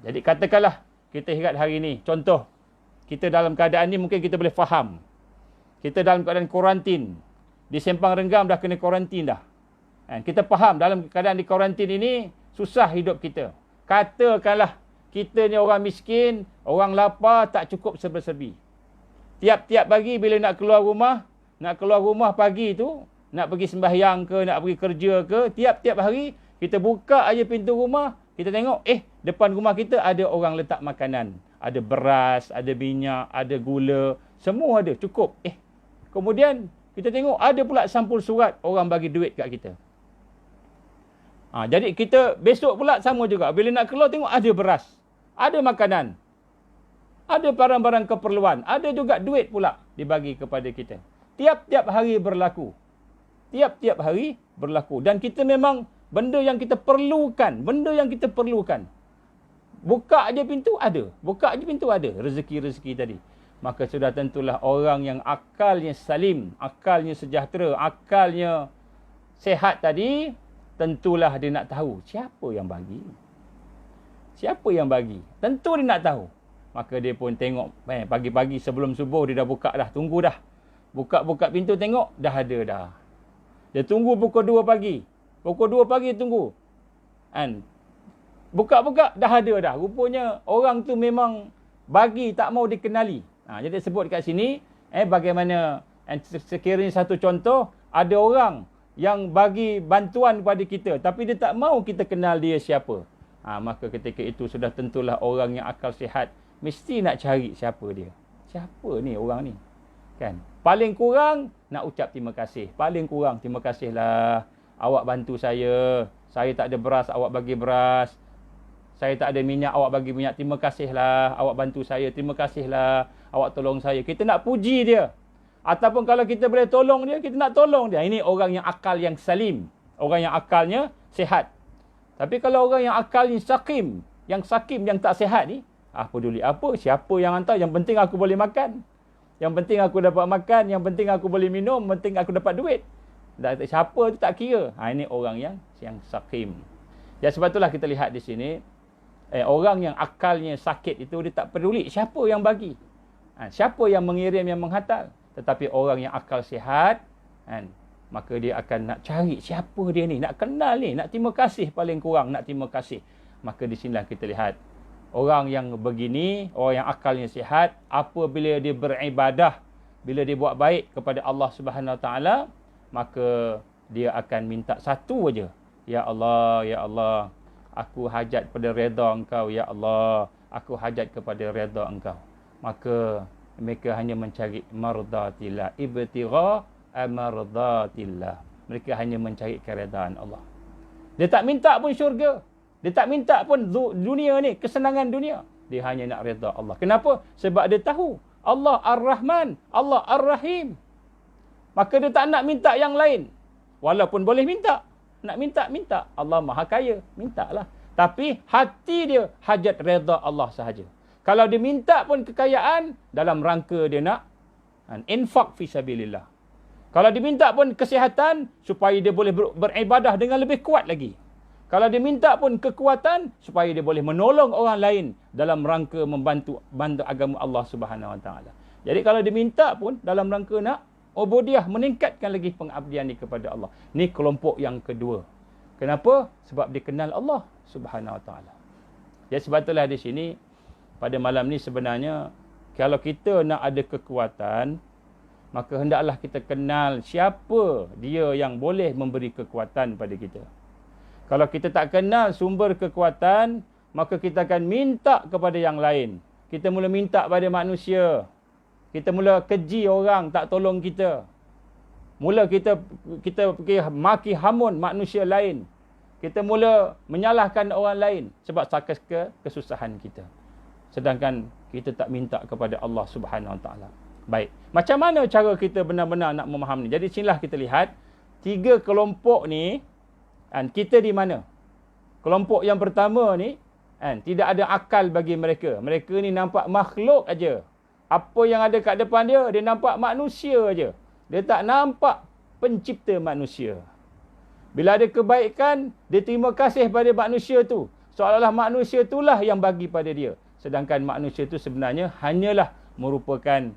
Jadi katakanlah kita ingat hari ini, contoh, kita dalam keadaan ni mungkin kita boleh faham. Kita dalam keadaan kuarantin. Di Sempang Renggam dah kena kuarantin dah. Kita faham dalam keadaan di kuarantin ini, susah hidup kita. Katakanlah kita ni orang miskin, orang lapar, tak cukup serba-serbi. Tiap-tiap pagi bila nak keluar rumah pagi tu, nak pergi sembahyang ke, nak pergi kerja ke, tiap-tiap hari kita buka aja pintu rumah, kita tengok, depan rumah kita ada orang letak makanan. Ada beras, ada minyak, ada gula, semua ada, cukup. Kemudian kita tengok ada pula sampul surat orang bagi duit kat kita. Jadi kita besok pula sama juga. Bila nak keluar tengok ada beras, ada makanan, ada barang-barang keperluan, ada juga duit pula dibagi kepada kita. Tiap-tiap hari berlaku. Tiap-tiap hari berlaku. Dan kita memang benda yang kita perlukan. Benda yang kita perlukan. Buka aja pintu ada. Buka aja pintu ada. Rezeki-rezeki tadi. Maka sudah tentulah orang yang akalnya salim, akalnya sejahtera, akalnya sehat tadi, tentulah dia nak tahu siapa yang bagi. Siapa yang bagi. Tentu dia nak tahu. Maka dia pun tengok. Pagi-pagi sebelum subuh dia dah buka dah. Tunggu dah. Buka-buka pintu tengok. Dah ada dah. Dia tunggu pukul 2 pagi. Pukul 2 pagi tunggu. Buka-buka dah ada dah. Rupanya orang tu memang bagi tak mau dikenali. Jadi sebut kat sini bagaimana Sekiranya satu contoh, ada orang yang bagi bantuan kepada kita, tapi dia tak mau kita kenal dia siapa. Maka ketika itu sudah tentulah orang yang akal sihat mesti nak cari siapa dia. Siapa ni orang ni? Kan? Paling kurang nak ucap terima kasih. Paling kurang, terima kasihlah awak bantu saya. Saya tak ada beras, awak bagi beras. Saya tak ada minyak, awak bagi minyak. Terima kasihlah awak bantu saya. Terima kasihlah awak tolong saya. Kita nak puji dia. Ataupun kalau kita boleh tolong dia, kita nak tolong dia. Ini orang yang akal yang salim. Orang yang akalnya sihat. Tapi kalau orang yang akalnya sakim, yang tak sihat ni, peduli apa, siapa yang hantar, yang penting aku boleh makan. Yang penting aku dapat makan, yang penting aku boleh minum, yang penting aku dapat duit. Siapa tu tak kira. Ini orang yang sakim. Ya, sebab itulah kita lihat di sini, orang yang akalnya sakit itu, dia tak peduli siapa yang bagi. Siapa yang mengirim, yang menghantar. Tetapi orang yang akal sihat, maka dia akan nak cari siapa dia ni, nak kenal ni, nak terima kasih, paling kurang nak terima kasih. Maka di sinilah kita lihat orang yang begini, orang yang akalnya sihat, apabila dia beribadah, bila dia buat baik kepada Allah Subhanahu Wa Taala, maka dia akan minta satu aja, ya Allah, aku hajat pada redha Engkau, ya Allah, aku hajat kepada redha Engkau. Maka mereka hanya mencari mardatillah, ibtigha mardatillah. Mereka hanya mencari keredaan Allah. Dia tak minta pun syurga. Dia tak minta pun dunia ni, kesenangan dunia. Dia hanya nak redha Allah. Kenapa? Sebab dia tahu Allah Ar-Rahman, Allah Ar-Rahim. Maka dia tak nak minta yang lain. Walaupun boleh minta. Nak minta. Allah Maha Kaya. Mintalah. Tapi hati dia hajat redha Allah sahaja. Kalau dia minta pun kekayaan, dalam rangka dia nak infak fi sabilillah. Kalau dia minta pun kesihatan, supaya dia boleh beribadah dengan lebih kuat lagi. Kalau dia minta pun kekuatan, supaya dia boleh menolong orang lain dalam rangka membantu agama Allah Subhanahu Wa Taala. Jadi kalau dia minta pun dalam rangka nak ubudiyah, meningkatkan lagi pengabdian ni kepada Allah. Ni kelompok yang kedua. Kenapa? Sebab dia kenal Allah Subhanahu Wa Taala. Ya, sebab itulah di sini pada malam ni sebenarnya, kalau kita nak ada kekuatan, maka hendaklah kita kenal siapa dia yang boleh memberi kekuatan pada kita. Kalau kita tak kenal sumber kekuatan, maka kita akan minta kepada yang lain. Kita mula minta pada manusia. Kita mula keji orang tak tolong kita. Mula kita pergi maki hamun manusia lain. Kita mula menyalahkan orang lain sebab sakas kesusahan kita. Sedangkan kita tak minta kepada Allah Subhanahu Wa Taala. Baik. Macam mana cara kita benar-benar nak memahami? Jadi sinilah kita lihat tiga kelompok ni, kita di mana? Kelompok yang pertama ni, tidak ada akal bagi mereka. Mereka ni nampak makhluk aja. Apa yang ada kat depan dia, dia nampak manusia aja. Dia tak nampak pencipta manusia. Bila ada kebaikan, dia terima kasih pada manusia tu. Seolah-olah manusia itulah yang bagi pada dia. Sedangkan manusia itu sebenarnya hanyalah merupakan,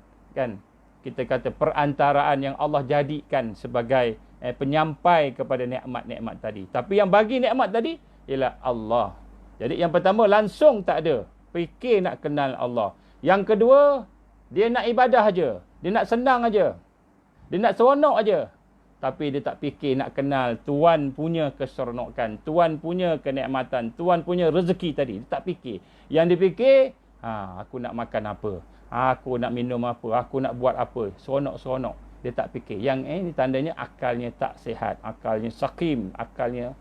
kita kata perantaraan yang Allah jadikan sebagai penyampai kepada nikmat-nikmat tadi. Tapi yang bagi nikmat tadi ialah Allah. Jadi yang pertama, langsung tak ada fikir nak kenal Allah. Yang kedua, dia nak ibadah aja. Dia nak senang aja. Dia nak seronok aja. Tapi dia tak fikir nak kenal Tuhan punya keseronokan, Tuhan punya kenikmatan, Tuhan punya rezeki tadi. Dia tak fikir. Yang dia fikir, aku nak makan apa? Aku nak minum apa? Aku nak buat apa? Seronok-seronok. Dia tak fikir. Yang ini tandanya akalnya tak sihat. Akalnya sakim. Akalnya,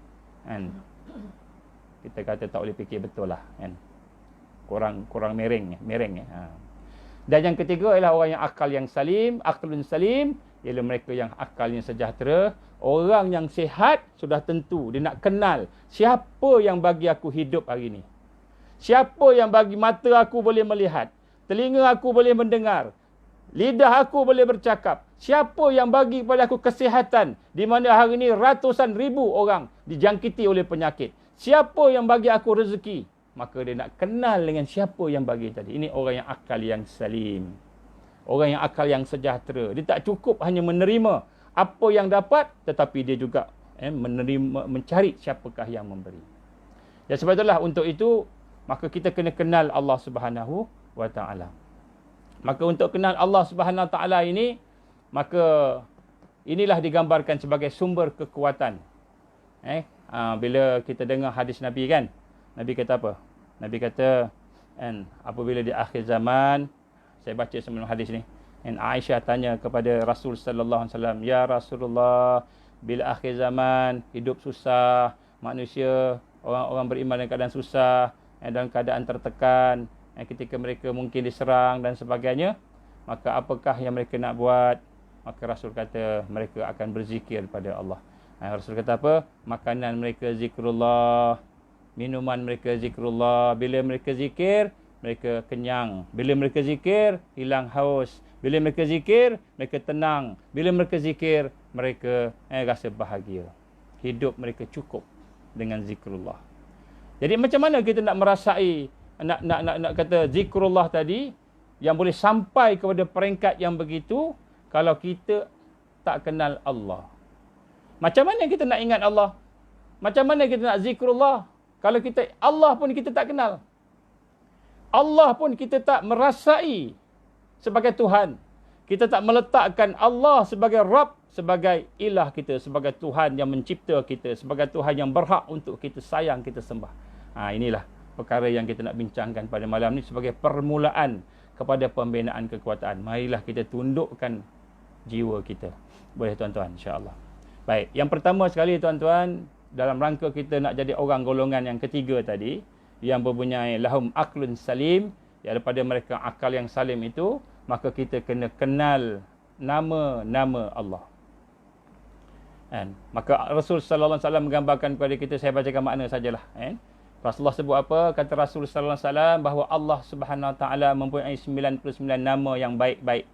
kita kata tak boleh fikir betul lah. Kurang mereng. Dan yang ketiga ialah orang yang akal yang salim, aklun salim, ialah mereka yang akalnya sejahtera. Orang yang sihat sudah tentu dia nak kenal siapa yang bagi aku hidup hari ini. Siapa yang bagi mata aku boleh melihat, telinga aku boleh mendengar, lidah aku boleh bercakap. Siapa yang bagi kepada aku kesihatan, di mana hari ini ratusan ribu orang dijangkiti oleh penyakit. Siapa yang bagi aku rezeki, maka dia nak kenal dengan siapa yang bagi tadi. Ini orang yang akal yang salim. Orang yang akal yang sejahtera. Dia tak cukup hanya menerima apa yang dapat, tetapi dia juga mencari siapakah yang memberi. Dan sebab itulah untuk itu, maka kita kena kenal Allah Subhanahu Wa Taala. Maka untuk kenal Allah Subhanahu Wa Taala ini, maka inilah digambarkan sebagai sumber kekuatan. Bila kita dengar hadis Nabi kan, Nabi kata apa? Nabi kata, apabila di akhir zaman, saya baca sebelum hadis ni, Aisyah tanya kepada Rasul sallallahu alaihi wasallam, "Ya Rasulullah, bila akhir zaman hidup susah, manusia, orang-orang beriman dalam keadaan susah, dalam keadaan tertekan, ketika mereka mungkin diserang dan sebagainya, maka apakah yang mereka nak buat?" Maka Rasul kata, mereka akan berzikir pada Allah. Rasul kata apa? Makanan mereka zikrullah, minuman mereka zikrullah. Bila mereka zikir, mereka kenyang. Bila mereka zikir, hilang haus. Bila mereka zikir, mereka tenang. Bila mereka zikir, mereka rasa bahagia. Hidup mereka cukup dengan zikrullah. Jadi macam mana kita nak merasai, nak kata zikrullah tadi, yang boleh sampai kepada peringkat yang begitu, kalau kita tak kenal Allah? Macam mana kita nak ingat Allah? Macam mana kita nak zikrullah kalau kita Allah pun kita tak kenal? Allah pun kita tak merasai sebagai Tuhan. Kita tak meletakkan Allah sebagai Rabb, sebagai ilah kita, sebagai Tuhan yang mencipta kita, sebagai Tuhan yang berhak untuk kita sayang, kita sembah. Inilah perkara yang kita nak bincangkan pada malam ni sebagai permulaan kepada pembinaan kekuatan. Marilah kita tundukkan jiwa kita. Boleh tuan-tuan, insya-Allah. Baik, yang pertama sekali tuan-tuan, dalam rangka kita nak jadi orang golongan yang ketiga tadi, yang berbunyi lahum aklun salim, daripada mereka akal yang salim itu, maka kita kena kenal nama-nama Allah. Maka Rasul sallallahu alaihi wasallam menggambarkan kepada kita, saya bacakan makna sajalah. Rasulullah sebut apa? Kata Rasul sallallahu alaihi wasallam bahawa Allah Subhanahu wa taala mempunyai 99 nama yang baik-baik.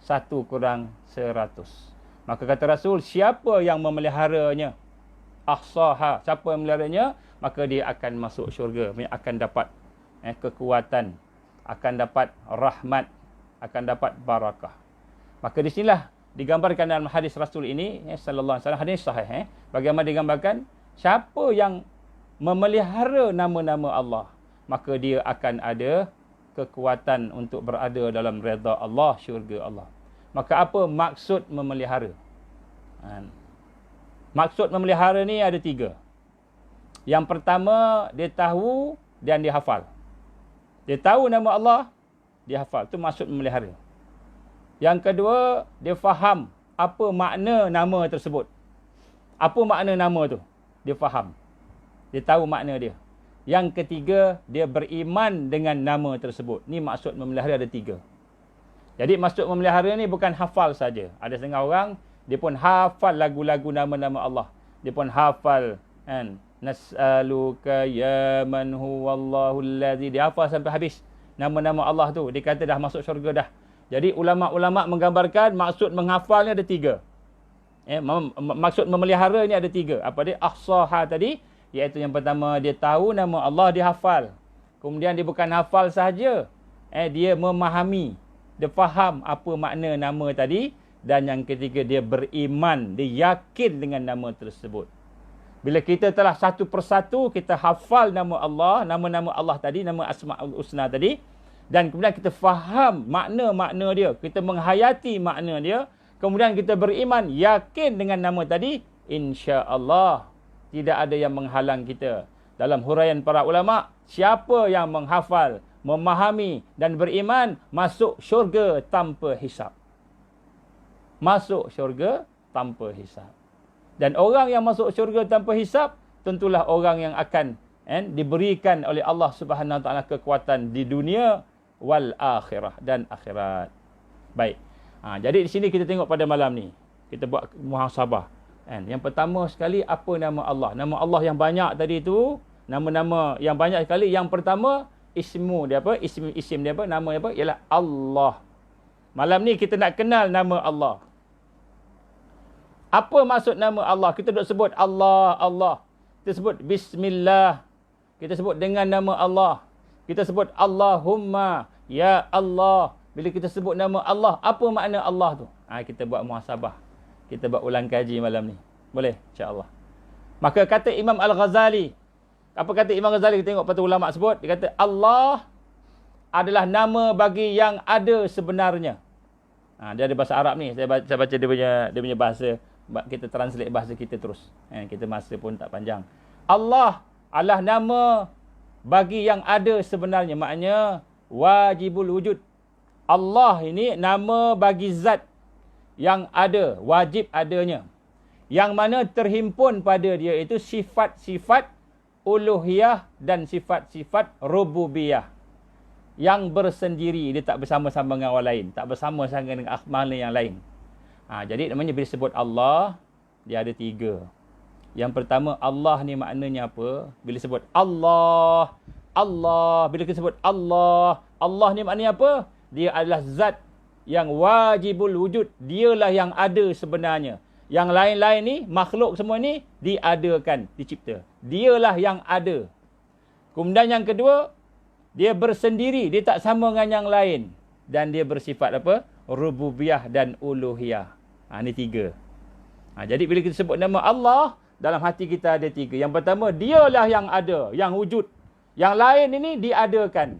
1 kurang 100. Maka kata Rasul, siapa yang memeliharanya, ahsaha, siapa yang memeliharanya, maka dia akan masuk syurga, akan dapat kekuatan, akan dapat rahmat, akan dapat barakah. Maka di sinilah digambarkan dalam hadis Rasul ini, sallallahu alaihi wasallam, hadis sahih, bagaimana digambarkan, siapa yang memelihara nama-nama Allah, maka dia akan ada kekuatan untuk berada dalam redha Allah, syurga Allah. Maka apa maksud memelihara? Maksud memelihara ni ada 3. Yang pertama, dia tahu dan dia hafal. Dia tahu nama Allah, dia hafal. Itu maksud memelihara. Yang kedua, dia faham apa makna nama tersebut. Apa makna nama tu? Dia faham. Dia tahu makna dia. Yang ketiga, dia beriman dengan nama tersebut. Ni maksud memelihara ada 3. Jadi maksud memelihara ni bukan hafal saja. Ada setengah orang, dia pun hafal lagu-lagu nama-nama Allah. Dia pun hafal, Nas'aluka ya man huwallahu allazi. Dia hafal sampai habis nama-nama Allah tu. Dia kata dah masuk syurga dah. Jadi ulama-ulama menggambarkan maksud menghafalnya ada 3. Maksud memelihara ni ada 3. Apa dia? Ahsaha tadi, iaitu yang pertama, dia tahu nama Allah, dia hafal. Kemudian dia bukan hafal sahaja, dia memahami, dia faham apa makna nama tadi. Dan yang ketiga, dia beriman, dia yakin dengan nama tersebut. Bila kita telah satu persatu, kita hafal nama Allah, nama-nama Allah tadi, nama Asma'ul Husna tadi, dan kemudian kita faham makna-makna dia, kita menghayati makna dia, kemudian kita beriman, yakin dengan nama tadi, insya-Allah tidak ada yang menghalang kita. Dalam huraian para ulama, siapa yang menghafal, memahami dan beriman, masuk syurga tanpa hisap. Masuk syurga tanpa hisap. Dan orang yang masuk syurga tanpa hisap, tentulah orang yang akan diberikan oleh Allah Subhanahu wa taala kekuatan di dunia wal akhirah, dan akhirat. Baik. Jadi di sini kita tengok pada malam ni, kita buat muhasabah. Yang pertama sekali, apa nama Allah? Nama Allah yang banyak tadi tu, nama-nama yang banyak sekali. Yang pertama, ismu dia apa? Isim dia apa? Nama dia apa? Ialah Allah. Malam ni kita nak kenal nama Allah. Apa maksud nama Allah? Kita duk sebut Allah, Allah. Kita sebut Bismillah. Kita sebut dengan nama Allah. Kita sebut Allahumma, Ya Allah. Bila kita sebut nama Allah, apa makna Allah tu? Kita buat muhasabah. Kita buat ulang kaji malam ni. Boleh? InsyaAllah. Maka kata Imam Al-Ghazali. Apa kata Imam Ghazali? Kita tengok patut ulama sebut. Dia kata Allah adalah nama bagi yang ada sebenarnya. Dia ada bahasa Arab ni. Saya baca dia punya bahasa. Kita translate bahasa kita terus. Kita masa pun tak panjang. Allah adalah nama bagi yang ada sebenarnya. Maknanya wajibul wujud. Allah ini nama bagi zat yang ada, wajib adanya. Yang mana terhimpun pada dia itu sifat-sifat uluhiyah dan sifat-sifat rububiyah. Yang bersendiri, dia tak bersama-sama dengan orang lain, tak bersama-sama dengan makhluk yang lain. Jadi namanya bila sebut Allah, dia ada 3. Yang pertama, Allah ni maknanya apa? Bila sebut Allah, bila kita sebut Allah ni maknanya apa? Dia adalah zat yang wajibul wujud. Dialah yang ada sebenarnya. Yang lain-lain ni, makhluk semua ni diadakan, dicipta. Dialah yang ada. Kemudian yang kedua, dia bersendiri, dia tak sama dengan yang lain. Dan dia bersifat apa? Rububiyah dan uluhiyah. Ini 3. Jadi bila kita sebut nama Allah, dalam hati kita ada 3. Yang pertama, dialah yang ada, yang wujud. Yang lain ini diadakan.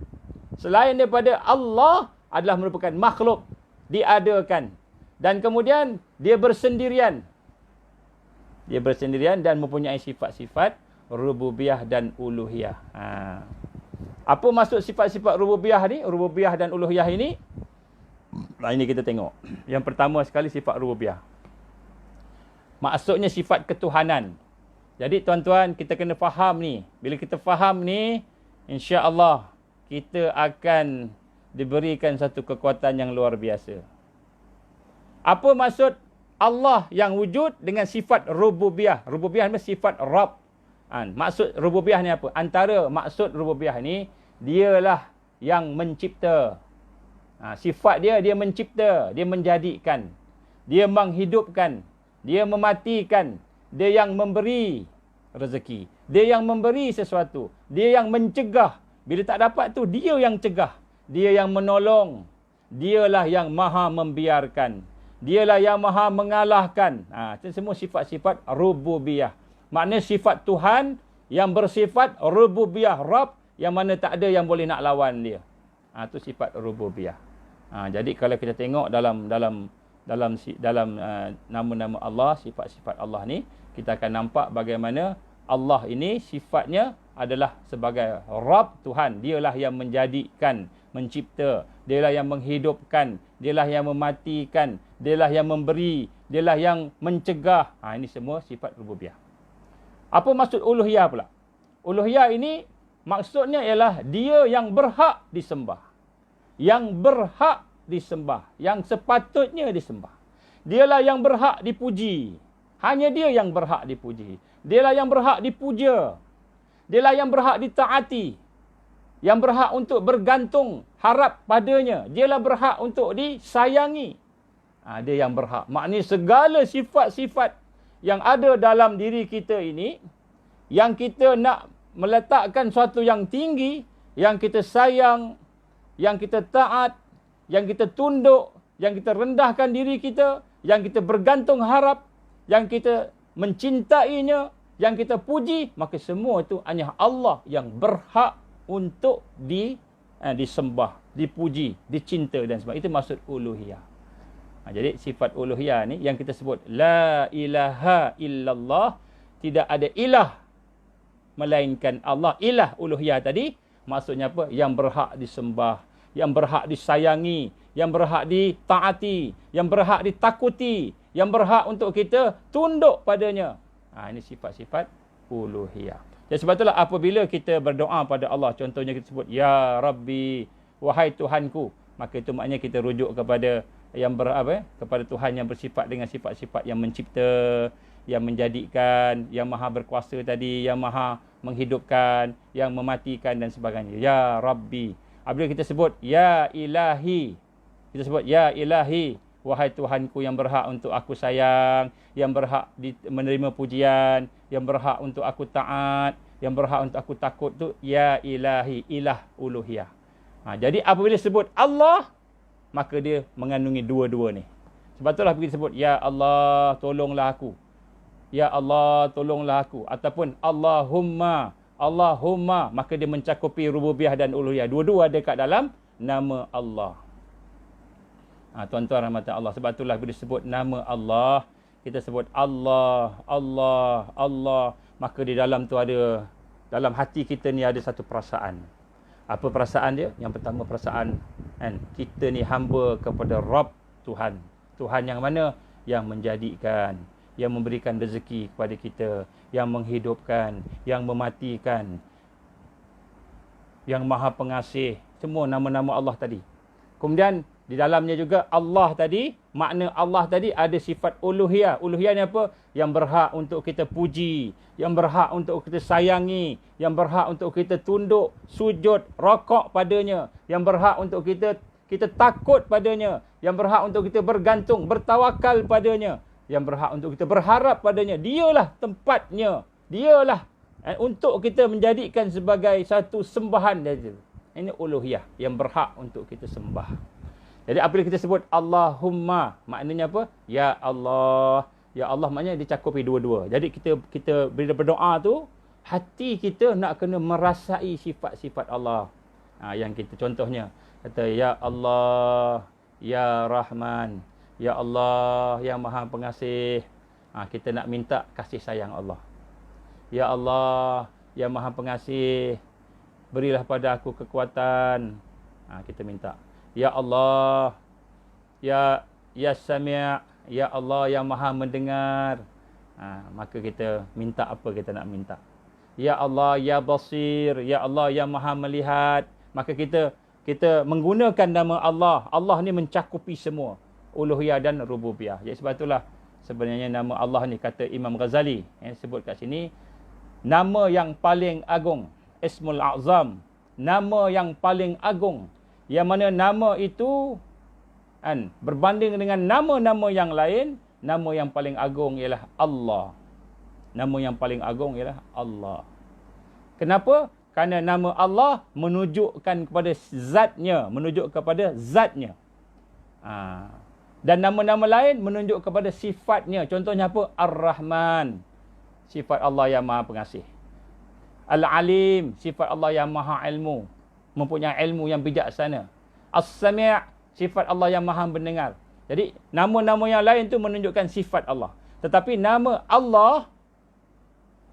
Selain daripada Allah adalah merupakan makhluk, diadakan. Dan kemudian dia bersendirian. Dia bersendirian dan mempunyai sifat-sifat rububiyah dan uluhiyah. Apa maksud sifat-sifat rububiyah ni? Rububiyah dan uluhiyah ini? Ini kita tengok. Yang pertama sekali sifat rububiyah. Maksudnya sifat ketuhanan. Jadi tuan-tuan, kita kena faham ni. Bila kita faham ni, insya-Allah kita akan diberikan satu kekuatan yang luar biasa. Apa maksud Allah yang wujud dengan sifat rububiyah? Rububiyah ni sifat Rabb. Maksud rububiyah ni apa? Antara maksud rububiyah ni, dialah yang mencipta. Sifat dia mencipta, dia menjadikan, dia menghidupkan, dia mematikan, dia yang memberi rezeki, dia yang memberi sesuatu, dia yang mencegah. Bila tak dapat tu, dia yang cegah, dia yang menolong, dialah yang maha membiarkan, dialah yang maha mengalahkan. Itu semua sifat-sifat rububiyah. Maknanya sifat Tuhan yang bersifat rububiyah, Rabb, yang mana tak ada yang boleh nak lawan dia. Itu sifat rububiyah. Jadi kalau kita tengok dalam nama-nama Allah, sifat-sifat Allah ni, kita akan nampak bagaimana Allah ini sifatnya adalah sebagai Rabb, Tuhan. Dialah yang menjadikan, mencipta, dialah yang menghidupkan, dialah yang mematikan, dialah yang memberi, dialah yang mencegah. Ini semua sifat rububiyah. Apa maksud uluhiyah pula? Uluhiyah ini maksudnya ialah dia yang berhak disembah. Yang berhak disembah. Yang sepatutnya disembah. Dialah yang berhak dipuji. Hanya dia yang berhak dipuji. Dialah yang berhak dipuja. Dialah yang berhak ditaati. Yang berhak untuk bergantung harap padanya. Dialah berhak untuk disayangi. Dia yang berhak. Maknanya segala sifat-sifat yang ada dalam diri kita ini, yang kita nak meletakkan sesuatu yang tinggi, yang kita sayang, yang kita taat, yang kita tunduk, yang kita rendahkan diri kita, yang kita bergantung harap, yang kita mencintainya, yang kita puji, maka semua itu hanya Allah yang berhak untuk disembah, dipuji, dicinta dan sebagainya. Itu maksud uluhiyah. Jadi sifat uluhiyah ni yang kita sebut la ilaha illallah, tidak ada ilah melainkan Allah. Ilah uluhiyah tadi maksudnya apa? Yang berhak disembah, yang berhak disayangi, yang berhak ditaati, yang berhak ditakuti, yang berhak untuk kita tunduk padanya. Ini sifat-sifat uluhiyah. Jadi sebab itulah apabila kita berdoa pada Allah, contohnya kita sebut ya Rabbi, wahai Tuhanku, maka itu maknanya kita rujuk kepada yang kepada Tuhan yang bersifat dengan sifat-sifat yang mencipta, yang menjadikan, yang maha berkuasa tadi, yang maha menghidupkan, yang mematikan dan sebagainya. Ya Rabbi. Apabila kita sebut ya Ilahi, kita sebut ya Ilahi, wahai Tuhanku yang berhak untuk aku sayang, yang berhak menerima pujian, yang berhak untuk aku taat, yang berhak untuk aku takut, tu ya Ilahi, ilah uluhiyah. Jadi apabila sebut Allah, maka dia mengandungi dua-dua ni. Sebab itulah kita sebut ya Allah tolonglah aku, ya Allah tolonglah aku, ataupun Allahumma, Allahumma, maka dia mencakupi rububiyah dan uluhiyah. Dua-dua ada kat dalam nama Allah. Tuan-tuan rahmatan Allah. Sebab itulah bila disebut nama Allah, kita sebut Allah, Allah, Allah. Maka di dalam tu ada, dalam hati kita ni ada satu perasaan. Apa perasaan dia? Yang pertama perasaan kan, kita ni hamba kepada Rabb Tuhan. Tuhan yang mana? Yang menjadikan, yang memberikan rezeki kepada kita, yang menghidupkan, yang mematikan, yang maha pengasih. Semua nama-nama Allah tadi. Kemudian di dalamnya juga Allah tadi, makna Allah tadi ada sifat uluhiyah. Uluhiyah ni apa? Yang berhak untuk kita puji, yang berhak untuk kita sayangi, yang berhak untuk kita tunduk, sujud, rokok padanya, yang berhak untuk kita takut padanya, yang berhak untuk kita bergantung, bertawakal padanya, yang berhak untuk kita berharap padanya. Dialah tempatnya, dialah untuk kita menjadikan sebagai satu sembahan saja. Ini uluhiyah yang berhak untuk kita sembah. Jadi apabila kita sebut Allahumma, maknanya apa? Ya Allah. Ya Allah maknanya dicakupi dua-dua. Jadi kita bila berdoa tu, hati kita nak kena merasai sifat-sifat Allah. Yang kita contohnya kata ya Allah, ya Rahman, ya Allah yang Maha Pengasih. Kita nak minta kasih sayang Allah. Ya Allah yang Maha Pengasih, berilah pada aku kekuatan. Kita minta. Ya Allah, ya Sami', ya Allah yang Maha mendengar. Maka kita minta apa kita nak minta. Ya Allah, ya Basir, ya Allah yang Maha melihat. Maka kita menggunakan nama Allah. Allah ni mencakupi semua uluhiyah dan rububiyah. Jadi sebab itulah sebenarnya nama Allah ni, kata Imam Ghazali, sebut kat sini, nama yang paling agung, Ismul A'zam, nama yang paling agung, yang mana nama itu berbanding dengan nama-nama yang lain, nama yang paling agung ialah Allah. Nama yang paling agung ialah Allah. Kenapa? Kerana nama Allah menunjukkan kepada zatnya, menunjuk kepada zatnya. Dan nama-nama lain menunjuk kepada sifatnya. Contohnya apa? Ar-Rahman, sifat Allah yang Maha Pengasih. Al-Alim, sifat Allah yang Maha Ilmu, mempunyai ilmu yang bijaksana. As-Sami', sifat Allah yang Maha mendengar. Jadi nama-nama yang lain tu menunjukkan sifat Allah. Tetapi nama Allah,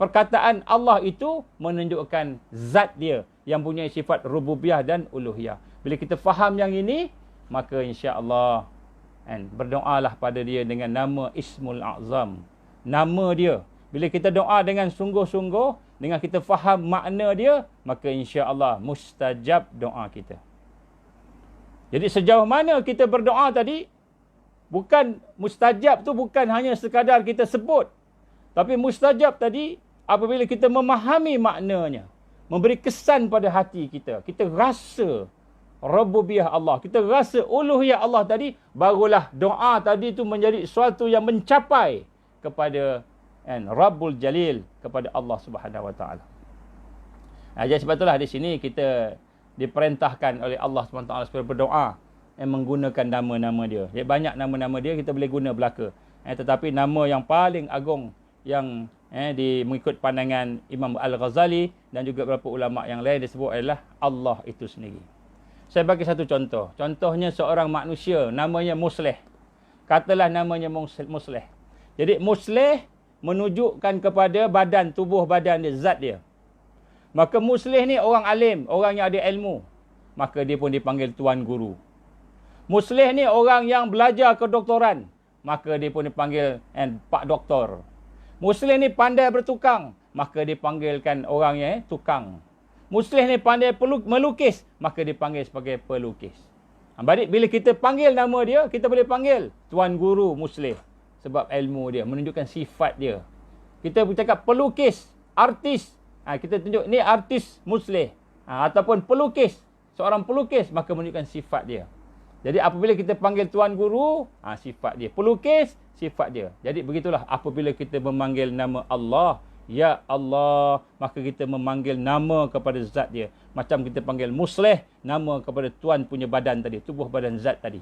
perkataan Allah itu menunjukkan zat dia yang punya sifat rububiyah dan uluhiyah. Bila kita faham yang ini, maka insya-Allah berdoalah pada dia dengan nama Ismul A'zam. Nama dia. Bila kita doa dengan sungguh-sungguh, dengan kita faham makna dia, maka insya-Allah mustajab doa kita. Jadi sejauh mana kita berdoa tadi, bukan mustajab tu bukan hanya sekadar kita sebut. Tapi mustajab tadi apabila kita memahami maknanya, memberi kesan pada hati kita. Kita rasa rububiyah Allah, kita rasa uluhiyah Allah tadi, barulah doa tadi tu menjadi sesuatu yang mencapai kepada Rabbul Jalil, kepada Allah Subhanahu Wa Taala. Jadi sebab itulah di sini kita diperintahkan oleh Allah Subhanahu Wa Taala supaya berdoa menggunakan nama-nama dia. Jadi banyak nama-nama dia kita boleh guna belaka. Tetapi nama yang paling agung yang mengikut pandangan Imam Al-Ghazali dan juga beberapa ulama yang lain disebut adalah Allah itu sendiri. Saya bagi satu contoh. Contohnya seorang manusia namanya Musleh. Katalah namanya Musleh. Jadi Musleh menunjukkan kepada badan, tubuh badan dia, zat dia. Maka Musleh ni orang alim, orang yang ada ilmu. Maka dia pun dipanggil Tuan Guru. Musleh ni orang yang belajar kedoktoran. Maka dia pun dipanggil Pak Doktor. Musleh ni pandai bertukang. Maka dipanggilkan orang yang tukang. Musleh ni pandai melukis. Maka dipanggil sebagai pelukis. Baik, bila kita panggil nama dia, kita boleh panggil Tuan Guru Musleh. Sebab ilmu dia, menunjukkan sifat dia. Kita bercakap pelukis, artis. Kita tunjuk, ni artis Musleh. Ataupun pelukis, seorang pelukis, maka menunjukkan sifat dia. Jadi apabila kita panggil Tuan Guru, sifat dia. Pelukis, sifat dia. Jadi begitulah apabila kita memanggil nama Allah, Ya Allah, maka kita memanggil nama kepada zat dia. Macam kita panggil Musleh, nama kepada Tuan punya badan tadi, tubuh badan zat tadi.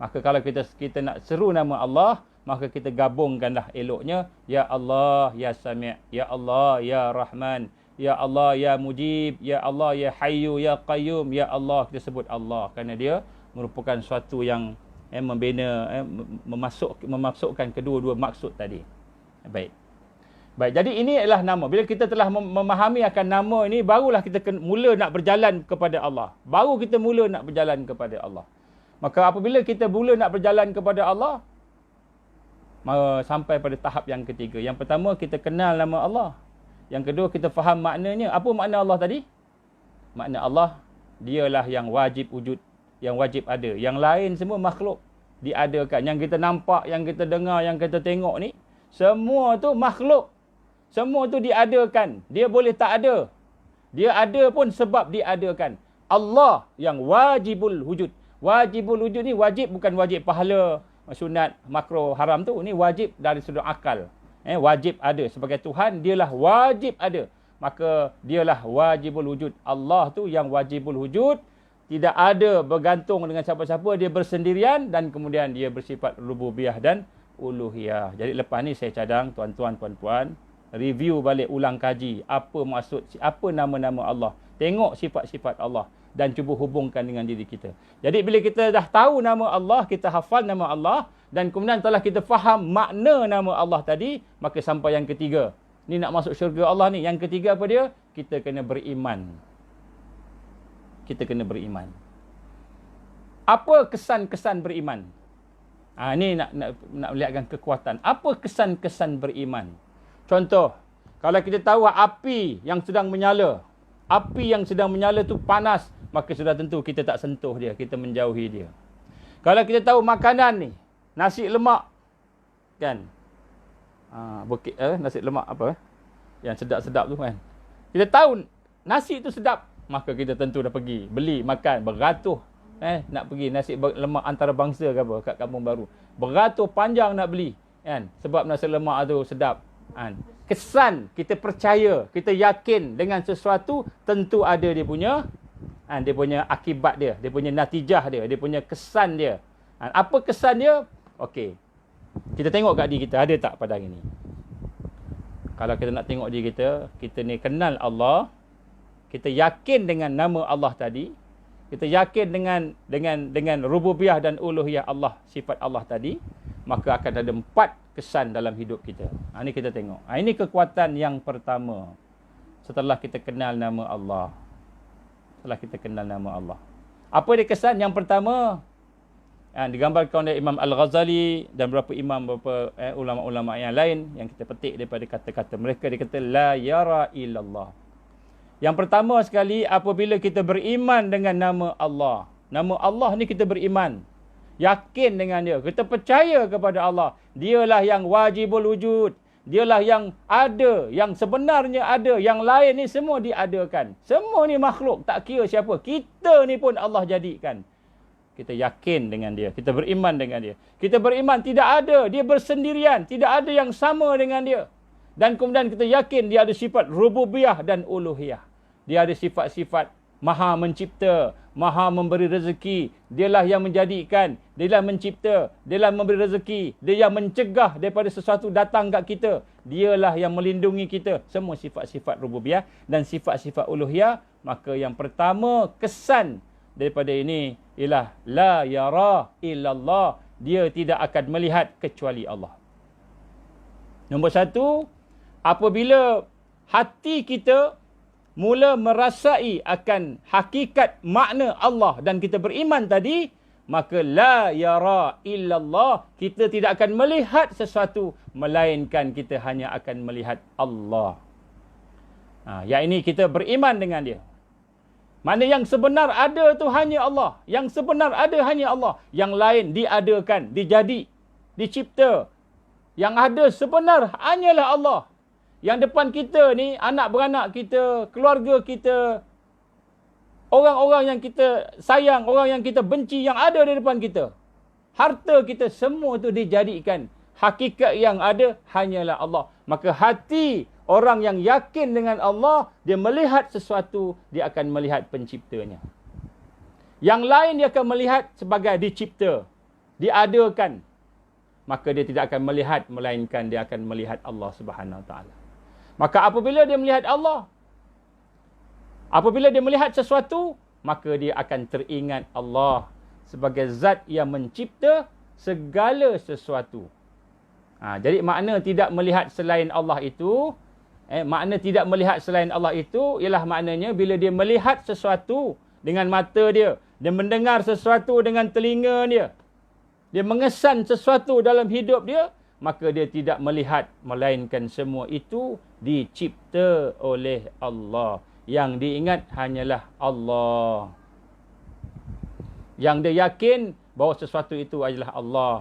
Maka kalau kita nak seru nama Allah, maka kita gabungkanlah eloknya, Ya Allah, Ya Sami', Ya Allah, Ya Rahman, Ya Allah, Ya Mujib, Ya Allah, Ya Hayyu, Ya Qayyum, Ya Allah. Kita sebut Allah kerana dia merupakan suatu yang memasukkan kedua-dua maksud tadi. Baik. Jadi ini adalah nama. Bila kita telah memahami akan nama ini, barulah kita mula nak berjalan kepada Allah. Baru kita mula nak berjalan kepada Allah. Maka apabila kita mula nak berjalan kepada Allah, sampai pada tahap yang ketiga. Yang pertama, kita kenal nama Allah. Yang kedua, kita faham maknanya. Apa makna Allah tadi? Makna Allah, dialah yang wajib wujud, yang wajib ada. Yang lain semua makhluk diadakan. Yang kita nampak, yang kita dengar, yang kita tengok ni, semua tu makhluk. Semua tu diadakan. Dia boleh tak ada. Dia ada pun sebab diadakan. Allah yang wajibul wujud. Wajibul wujud ni wajib, bukan wajib pahala, sunat, makruh, haram tu. Ni wajib dari sudut akal. Wajib ada. Sebagai Tuhan, dialah wajib ada. Maka dialah wajibul wujud. Allah tu yang wajibul wujud. Tidak ada bergantung dengan siapa-siapa. Dia bersendirian dan kemudian dia bersifat rububiyah dan uluhiyah. Jadi lepas ni saya cadang tuan-tuan, puan-puan, review balik, ulang kaji apa maksud, apa nama-nama Allah. Tengok sifat-sifat Allah dan cuba hubungkan dengan diri kita. Jadi bila kita dah tahu nama Allah, kita hafal nama Allah dan kemudian telah kita faham makna nama Allah tadi, maka sampai yang ketiga. Ni nak masuk syurga Allah ni. Yang ketiga apa dia? Kita kena beriman. Kita kena beriman. Apa kesan-kesan beriman? Ni nak melihatkan kekuatan. Apa kesan-kesan beriman? Contoh, kalau kita tahu api yang sedang menyala, api yang sedang menyala tu panas, maka sudah tentu kita tak sentuh dia, kita menjauhi dia. Kalau kita tahu makanan ni, nasi lemak, kan? Nasi lemak apa? Yang sedap-sedap tu kan. Kita tahu nasi tu sedap, maka kita tentu dah pergi, beli, makan, beratus. Nak pergi nasi lemak antarabangsa ke apa, kat Kampung Baru. Beratus panjang nak beli, kan? Sebab nasi lemak tu sedap. Kesan, kita percaya, kita yakin dengan sesuatu, tentu ada dia punya akibat dia punya natijah dia punya kesan dia. Apa kesan dia? Okey, kita tengok kat diri kita, ada tak pada hari ni? Kalau kita nak tengok diri kita, kita ni kenal Allah, kita yakin dengan nama Allah tadi, kita yakin dengan rububiyah dan uluhiyah Allah, sifat Allah tadi, maka akan ada 4 kesan dalam hidup kita. Ini kita tengok. Ini kekuatan yang pertama. Setelah kita kenal nama Allah. Apa dia kesan? Yang pertama, digambarkan oleh Imam Al-Ghazali dan beberapa ulama-ulama yang lain yang kita petik daripada kata-kata mereka. Dia kata, la yara illallah. Yang pertama sekali, apabila kita beriman dengan nama Allah. Nama Allah ni kita beriman. Yakin dengan dia. Kita percaya kepada Allah. Dialah yang wajibul wujud. Dialah yang ada. Yang sebenarnya ada. Yang lain ni semua diadakan. Semua ni makhluk. Tak kira siapa. Kita ni pun Allah jadikan. Kita yakin dengan dia. Kita beriman dengan dia. Kita beriman tidak ada. Dia bersendirian. Tidak ada yang sama dengan dia. Dan kemudian kita yakin dia ada sifat rububiyah dan uluhiyah. Dia ada sifat-sifat maha mencipta, maha memberi rezeki. Dialah yang menjadikan, dialah mencipta, dialah memberi rezeki, dia yang mencegah daripada sesuatu datang kat kita. Dialah yang melindungi kita. Semua sifat-sifat rububiyah dan sifat-sifat uluhiyah. Maka yang pertama kesan daripada ini ialah la yara illallah. Dia tidak akan melihat kecuali Allah. Nombor 1, apabila hati kita mula merasai akan hakikat makna Allah dan kita beriman tadi, maka la yara illallah, kita tidak akan melihat sesuatu melainkan kita hanya akan melihat Allah. Yang ini kita beriman dengan dia. Mana yang sebenar ada tu hanya Allah. Yang sebenar ada hanya Allah. Yang lain diadakan, dijadi, dicipta. Yang ada sebenar hanyalah Allah. Yang depan kita ni, anak beranak kita, keluarga kita, orang-orang yang kita sayang, orang yang kita benci, yang ada di depan kita. Harta kita, semua tu dijadikan. Hakikat yang ada hanyalah Allah. Maka hati orang yang yakin dengan Allah, dia melihat sesuatu, dia akan melihat penciptanya. Yang lain dia akan melihat sebagai dicipta, diadakan. Maka dia tidak akan melihat, melainkan dia akan melihat Allah Subhanahu Wa Taala. Maka apabila dia melihat Allah, apabila dia melihat sesuatu, maka dia akan teringat Allah sebagai zat yang mencipta segala sesuatu. Jadi makna tidak melihat selain Allah itu, makna tidak melihat selain Allah itu ialah maknanya bila dia melihat sesuatu dengan mata dia, dia mendengar sesuatu dengan telinga dia, dia mengesan sesuatu dalam hidup dia, maka dia tidak melihat melainkan semua itu dicipta oleh Allah. Yang diingat hanyalah Allah. Yang dia yakin bahawa sesuatu itu adalah Allah.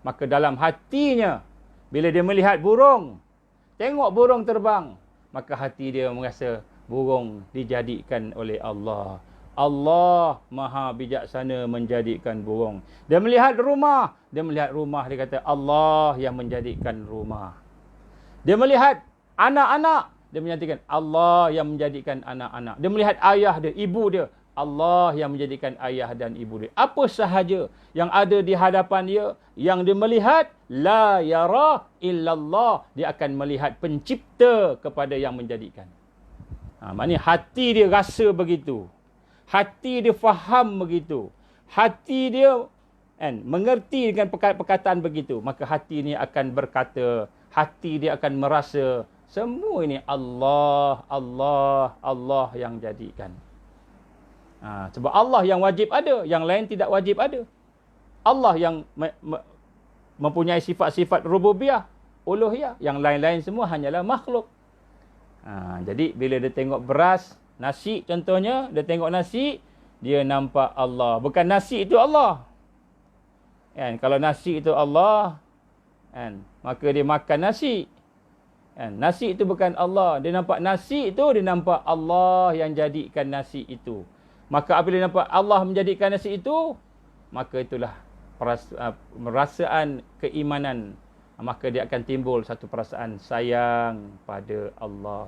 Maka dalam hatinya, bila dia melihat burung, tengok burung terbang, maka hati dia merasa burung dijadikan oleh Allah. Allah maha bijaksana menjadikan burung. Dia melihat rumah, dia kata Allah yang menjadikan rumah. Dia melihat anak-anak, dia menyatakan Allah yang menjadikan anak-anak. Dia melihat ayah dia, ibu dia, Allah yang menjadikan ayah dan ibu dia. Apa sahaja yang ada di hadapan dia, yang dia melihat, la yara illallah, dia akan melihat pencipta kepada yang menjadikan. Maknanya hati dia rasa begitu. Hati dia faham begitu. Hati dia mengerti dengan perkataan begitu. Maka hati ni akan berkata, hati dia akan merasa, semua ini Allah, Allah, Allah yang jadikan. Sebab Allah yang wajib ada, yang lain tidak wajib ada. Allah yang mempunyai sifat-sifat rububiyah, uluhiyah, yang lain-lain semua hanyalah makhluk. Jadi bila dia tengok beras, nasi contohnya, dia tengok nasi, dia nampak Allah. Bukan nasi itu Allah. Kalau nasi itu Allah, maka dia makan nasi. Nasi itu bukan Allah. Dia nampak nasi itu, dia nampak Allah yang jadikan nasi itu. Maka apabila nampak Allah menjadikan nasi itu, maka itulah perasaan keimanan. Maka dia akan timbul satu perasaan sayang pada Allah.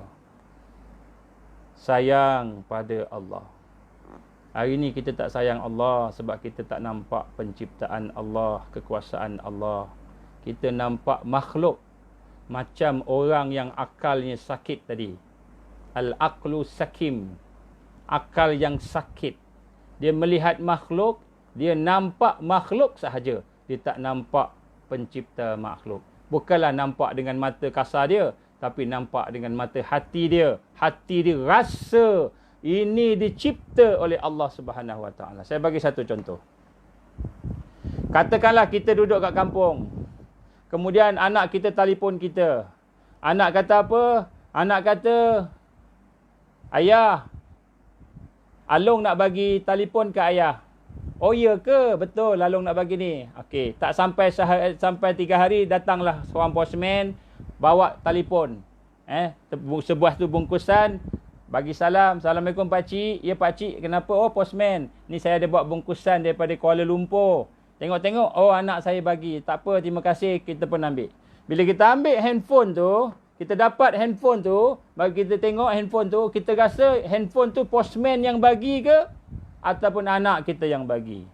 Sayang pada Allah. Hari ini kita tak sayang Allah sebab kita tak nampak penciptaan Allah, kekuasaan Allah. Kita nampak makhluk macam orang yang akalnya sakit tadi. Al-aqlu sakim. Akal yang sakit. Dia melihat makhluk, dia nampak makhluk sahaja. Dia tak nampak pencipta makhluk. Bukanlah nampak dengan mata kasar dia, tapi nampak dengan mata hati dia. Hati dia rasa ini dicipta oleh Allah Subhanahu Wa Taala. Saya bagi satu contoh. Katakanlah kita duduk kat kampung. Kemudian anak kita telefon kita. Anak kata apa? Anak kata, ayah, Along nak bagi telefon ke ayah. Oh ya ke? Betul, Along nak bagi ni. Okey, tak sampai 3 hari, datanglah seorang postman bawa telefon. Sebuah tu bungkusan, bagi salam. Assalamualaikum pakcik. Ya pakcik, kenapa? Oh postman, ni saya ada buat bungkusan daripada Kuala Lumpur. Tengok-tengok, oh anak saya bagi. Tak apa, terima kasih, kita pun ambil. Bila kita ambil handphone tu, kita dapat handphone tu, bagi kita tengok handphone tu, kita rasa handphone tu postman yang bagi ke? Ataupun anak kita yang bagi.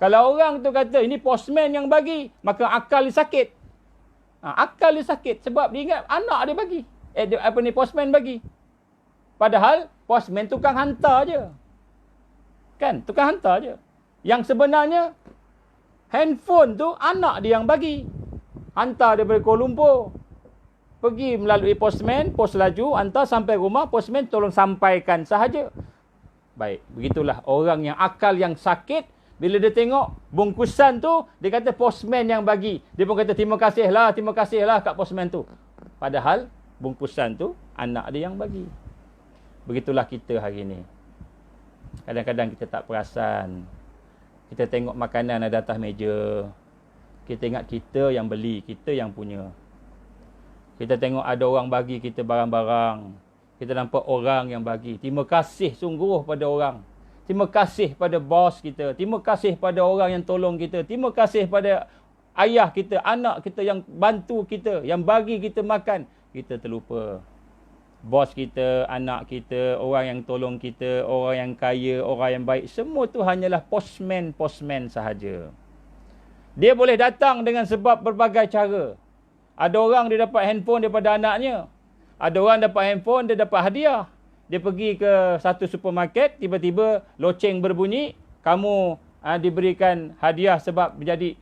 Kalau orang tu kata, ini postman yang bagi, maka akal dia sakit. Akal dia sakit sebab dia ingat anak dia bagi. Postman bagi. Padahal, postman tukang hantar je. Kan? Tukang hantar je. Yang sebenarnya, handphone tu anak dia yang bagi. Hantar daripada Kuala Lumpur. Pergi melalui postman, pos laju, hantar sampai rumah, postman tolong sampaikan sahaja. Baik, begitulah orang yang akal yang sakit, bila dia tengok bungkusan tu, dia kata postman yang bagi. Dia pun kata terima kasihlah kat postman tu. Padahal bungkusan tu anak dia yang bagi. Begitulah kita hari ini. Kadang-kadang kita tak perasan. Kita tengok makanan ada atas meja. Kita ingat kita yang beli, kita yang punya. Kita tengok ada orang bagi kita barang-barang. Kita nampak orang yang bagi. Terima kasih sungguh pada orang. Terima kasih pada bos kita. Terima kasih pada orang yang tolong kita. Terima kasih pada ayah kita, anak kita yang bantu kita, yang bagi kita makan. Kita terlupa. Bos kita, anak kita, orang yang tolong kita, orang yang kaya, orang yang baik. Semua tu hanyalah postman sahaja. Dia boleh datang dengan sebab berbagai cara. Ada orang dia dapat handphone daripada anaknya. Ada orang dapat handphone, dia dapat hadiah. Dia pergi ke satu supermarket, tiba-tiba loceng berbunyi, kamu diberikan hadiah sebab menjadi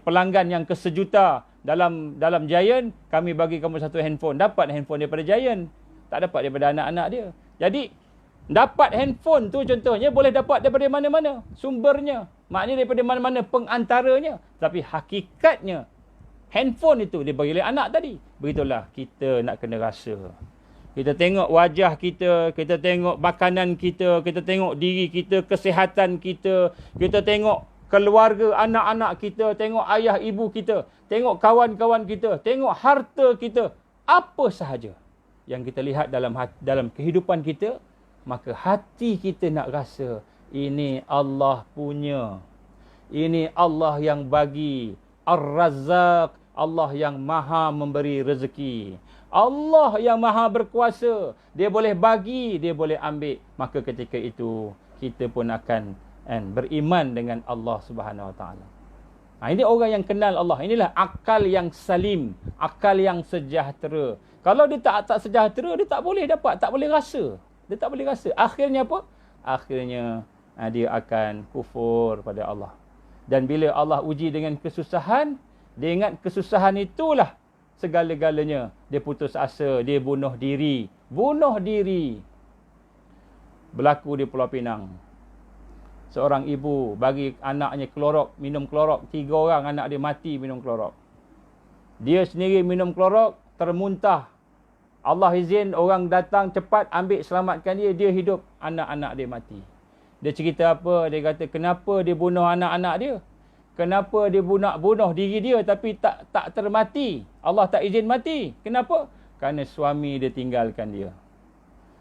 pelanggan yang kesejuta dalam Giant, kami bagi kamu satu handphone. Dapat handphone daripada Giant, tak dapat daripada anak-anak dia. Jadi dapat handphone tu contohnya boleh dapat daripada mana-mana sumbernya, maknanya daripada mana-mana pengantaranya, tapi hakikatnya handphone itu dibagi oleh anak tadi. Begitulah kita nak kena rasa. Kita tengok wajah kita, kita tengok makanan kita, kita tengok diri kita, kesihatan kita, kita tengok keluarga, anak-anak kita, tengok ayah ibu kita, tengok kawan-kawan kita, tengok harta kita, apa sahaja yang kita lihat dalam kehidupan kita, maka hati kita nak rasa ini Allah punya. Ini Allah yang bagi. Ar-Razzaq, Allah yang maha memberi rezeki. Allah yang maha berkuasa. Dia boleh bagi, dia boleh ambil. Maka ketika itu kita pun akan beriman dengan Allah Subhanahu Wa Taala. Ini orang yang kenal Allah. Inilah akal yang salim, akal yang sejahtera. Kalau dia tak sejahtera, dia tak boleh dapat, tak boleh rasa. Dia tak boleh rasa. Akhirnya apa? Akhirnya dia akan kufur pada Allah. Dan bila Allah uji dengan kesusahan, dia ingat kesusahan itulah segala-galanya. Dia putus asa, dia bunuh diri. Bunuh diri. Berlaku di Pulau Pinang. Seorang ibu bagi anaknya klorok, minum klorok. 3 orang anak dia mati minum klorok. Dia sendiri minum klorok, termuntah. Allah izin orang datang cepat ambil selamatkan dia, dia hidup, anak-anak dia mati. Dia cerita apa? Dia kata kenapa dia bunuh anak-anak dia? Kenapa dia bunuh diri dia tapi tak termati? Allah tak izin mati. Kenapa? Kerana suami dia tinggalkan dia.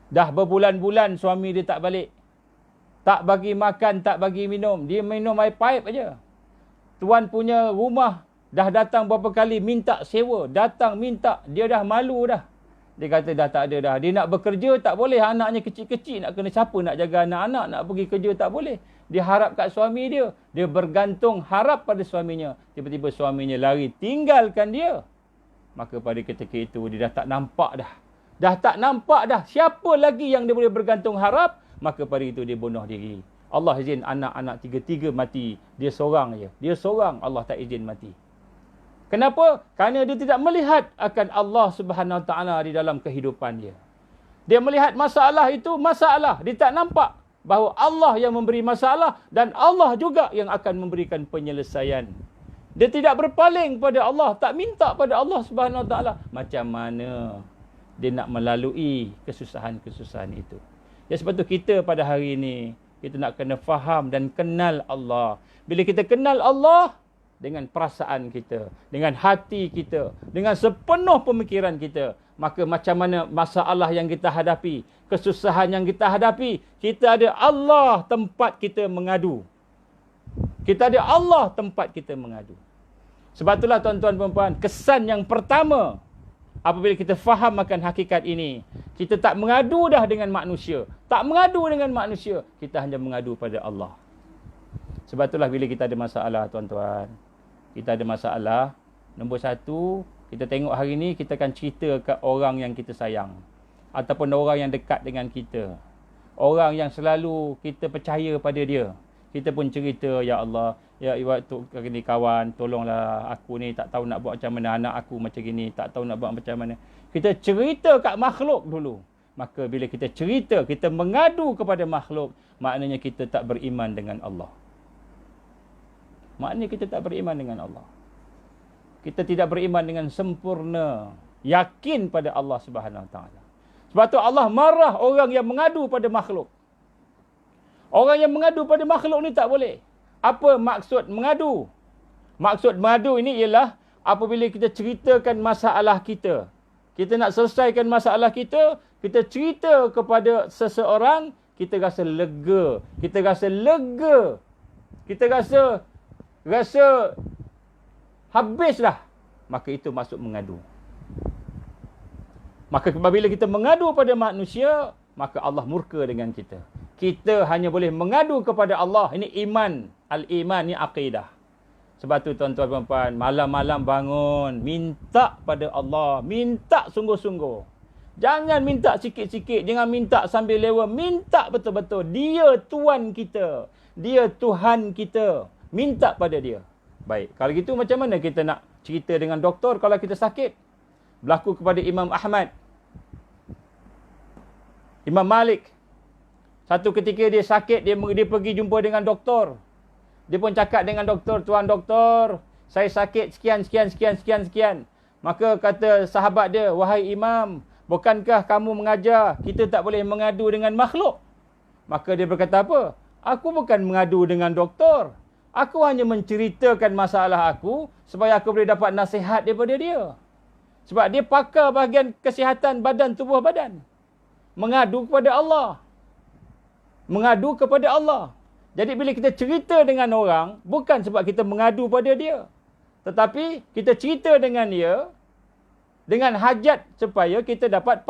Dah berbulan-bulan suami dia tak balik. Tak bagi makan, tak bagi minum. Dia minum air paip aja. Tuan punya rumah dah datang berapa kali minta sewa. Datang minta. Dia dah malu dah. Dia kata dah tak ada dah. Dia nak bekerja tak boleh. Anaknya kecil-kecil. Nak kena siapa nak jaga anak-anak. Nak pergi kerja tak boleh. Dia harap kat suami dia. Dia bergantung harap pada suaminya. Tiba-tiba suaminya lari tinggalkan dia. Maka pada ketika itu dia dah tak nampak dah. Dah tak nampak dah. Siapa lagi yang dia boleh bergantung harap. Maka pada itu dia bunuh diri. Allah izin anak-anak tiga-tiga mati. Dia seorang je. Dia seorang Allah tak izin mati. Kenapa? Kerana dia tidak melihat akan Allah Subhanahu Wa Taala di dalam kehidupan dia. Dia melihat masalah itu masalah. Dia tak nampak bahawa Allah yang memberi masalah dan Allah juga yang akan memberikan penyelesaian. Dia tidak berpaling pada Allah, tak minta pada Allah Subhanahu Wa Taala. Macam mana dia nak melalui kesusahan-kesusahan itu? Ya, sebab tu kita pada hari ini kita nak kena faham dan kenal Allah. Bila kita kenal Allah dengan perasaan kita, dengan hati kita, dengan sepenuh pemikiran kita, maka macam mana masalah yang kita hadapi, kesusahan yang kita hadapi, kita ada Allah tempat kita mengadu. Kita ada Allah tempat kita mengadu. Sebab itulah tuan-tuan dan puan, kesan yang pertama apabila kita faham akan hakikat ini, kita tak mengadu dah dengan manusia. Tak mengadu dengan manusia, kita hanya mengadu pada Allah. Sebab itulah bila kita ada masalah tuan-tuan, kita ada masalah, nombor satu, kita tengok hari ni, kita akan cerita ke orang yang kita sayang. Ataupun orang yang dekat dengan kita. Orang yang selalu kita percaya pada dia. Kita pun cerita, ya Allah, ya waktu ni kawan, tolonglah aku ni tak tahu nak buat macam mana, anak aku macam gini, tak tahu nak buat macam mana. Kita cerita kat makhluk dulu. Maka bila kita cerita, kita mengadu kepada makhluk, maknanya kita tak beriman dengan Allah. Maknanya kita tak beriman dengan Allah. Kita tidak beriman dengan sempurna. Yakin pada Allah Subhanahu Wa Taala. Sebab tu Allah marah orang yang mengadu pada makhluk. Orang yang mengadu pada makhluk ni tak boleh. Apa maksud mengadu? Maksud mengadu ini ialah apabila kita ceritakan masalah kita. Kita nak selesaikan masalah kita, kita cerita kepada seseorang, kita rasa lega. Kita rasa lega. Kita rasa habislah. Maka itu masuk mengadu. Maka apabila kita mengadu pada manusia, maka Allah murka dengan kita. Kita hanya boleh mengadu kepada Allah. Ini iman. Al-iman ni akidah. Sebab tu tuan-tuan dan puan, malam-malam bangun, minta pada Allah. Minta sungguh-sungguh. Jangan minta sikit-sikit. Jangan minta sambil lewa. Minta betul-betul. Dia Tuan kita. dia Tuhan kita. Minta pada dia. Baik, kalau gitu macam mana kita nak cerita dengan doktor kalau kita sakit? Berlaku kepada Imam Ahmad. Imam Malik. Satu ketika dia sakit, dia pergi jumpa dengan doktor. Dia pun cakap dengan doktor, "Tuan doktor, saya sakit sekian. Maka kata sahabat dia, "Wahai Imam, bukankah kamu mengajar kita tak boleh mengadu dengan makhluk?" Maka dia berkata apa? "Aku bukan mengadu dengan doktor. Aku hanya menceritakan masalah aku supaya aku boleh dapat nasihat daripada dia." Sebab dia pakar bahagian kesihatan badan, tubuh badan. Mengadu kepada Allah. Mengadu kepada Allah. Jadi bila kita cerita dengan orang, bukan sebab kita mengadu pada dia. Tetapi kita cerita dengan dia dengan hajat supaya kita dapat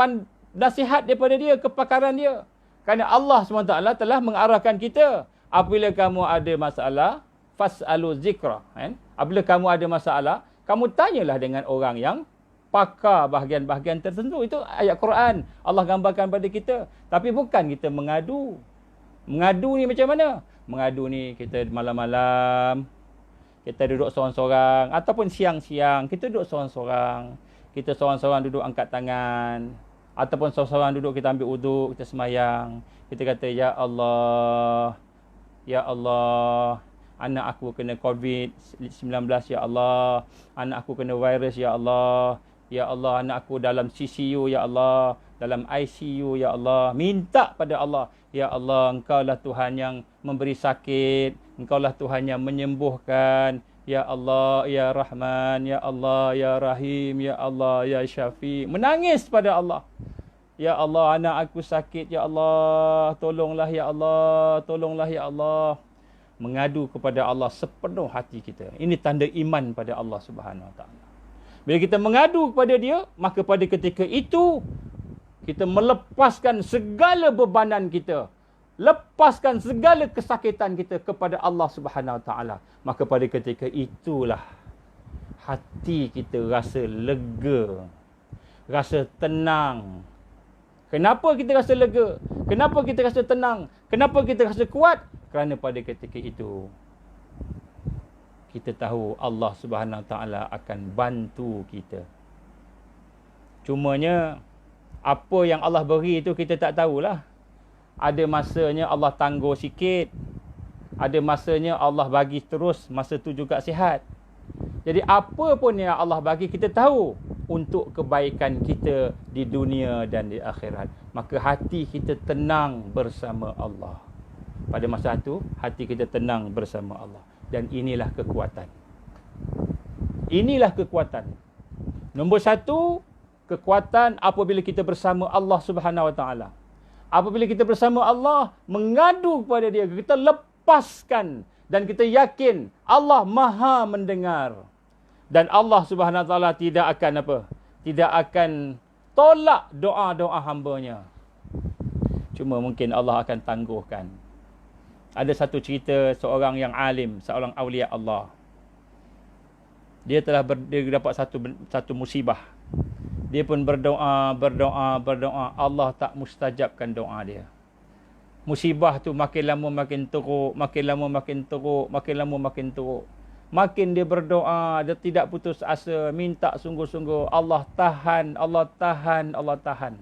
nasihat daripada dia, kepakaran dia. Kerana Allah SWT telah mengarahkan kita. Apabila kamu ada masalah, fas'alu zikra. Apabila kamu ada masalah, kamu tanyalah dengan orang yang pakar bahagian-bahagian tertentu. Itu ayat Quran. Allah gambarkan pada kita. Tapi bukan kita mengadu. Mengadu ni macam mana? Mengadu ni kita malam-malam, kita duduk seorang-seorang. Ataupun siang-siang, kita duduk seorang-seorang. Kita seorang-seorang duduk angkat tangan. Ataupun seorang-seorang duduk kita ambil uduk, kita semayang. Kita kata, "Ya Allah, Ya Allah, anak aku kena COVID-19, Ya Allah. Anak aku kena virus, Ya Allah. Ya Allah, anak aku dalam CCU, Ya Allah. Dalam ICU, Ya Allah." Minta pada Allah. "Ya Allah, Engkaulah Tuhan yang memberi sakit. Engkaulah Tuhan yang menyembuhkan. Ya Allah, Ya Rahman, Ya Allah, Ya Rahim, Ya Allah, Ya Syafi." Menangis pada Allah. "Ya Allah, anak aku sakit. Ya Allah, tolonglah Ya Allah. Tolonglah Ya Allah." Mengadu kepada Allah sepenuh hati kita. Ini tanda iman pada Allah Subhanahu Wa Taala. Bila kita mengadu kepada dia, maka pada ketika itu kita melepaskan segala bebanan kita. Lepaskan segala kesakitan kita kepada Allah Subhanahu Wa Taala. Maka pada ketika itulah hati kita rasa lega, rasa tenang. Kenapa kita rasa lega? Kenapa kita rasa tenang? Kenapa kita rasa kuat? Kerana pada ketika itu kita tahu Allah Subhanahu Wa Taala akan bantu kita. Cumanya apa yang Allah beri itu kita tak tahulah. Ada masanya Allah tangguh sikit. Ada masanya Allah bagi terus, masa tu juga sihat. Jadi apa pun yang Allah bagi kita tahu untuk kebaikan kita di dunia dan di akhirat. Maka hati kita tenang bersama Allah. Pada masa itu hati kita tenang bersama Allah. Dan inilah kekuatan. Inilah kekuatan. Nombor satu, kekuatan apabila kita bersama Allah Subhanahu Wa Taala. Apabila kita bersama Allah, mengadu kepada dia, kita lepaskan dan kita yakin Allah Maha mendengar. Dan Allah Subhanahu Wa Taala tidak akan apa? Tidak akan tolak doa-doa hamba-Nya. Cuma mungkin Allah akan tangguhkan. Ada satu cerita seorang yang alim, seorang awliya Allah. Dia dapat satu musibah. Dia pun berdoa. Allah tak mustajabkan doa dia. Musibah tu makin lama makin teruk, makin lama makin teruk, makin lama makin teruk. Makin dia berdoa, dia tidak putus asa, minta sungguh-sungguh. Allah tahan, Allah tahan, Allah tahan.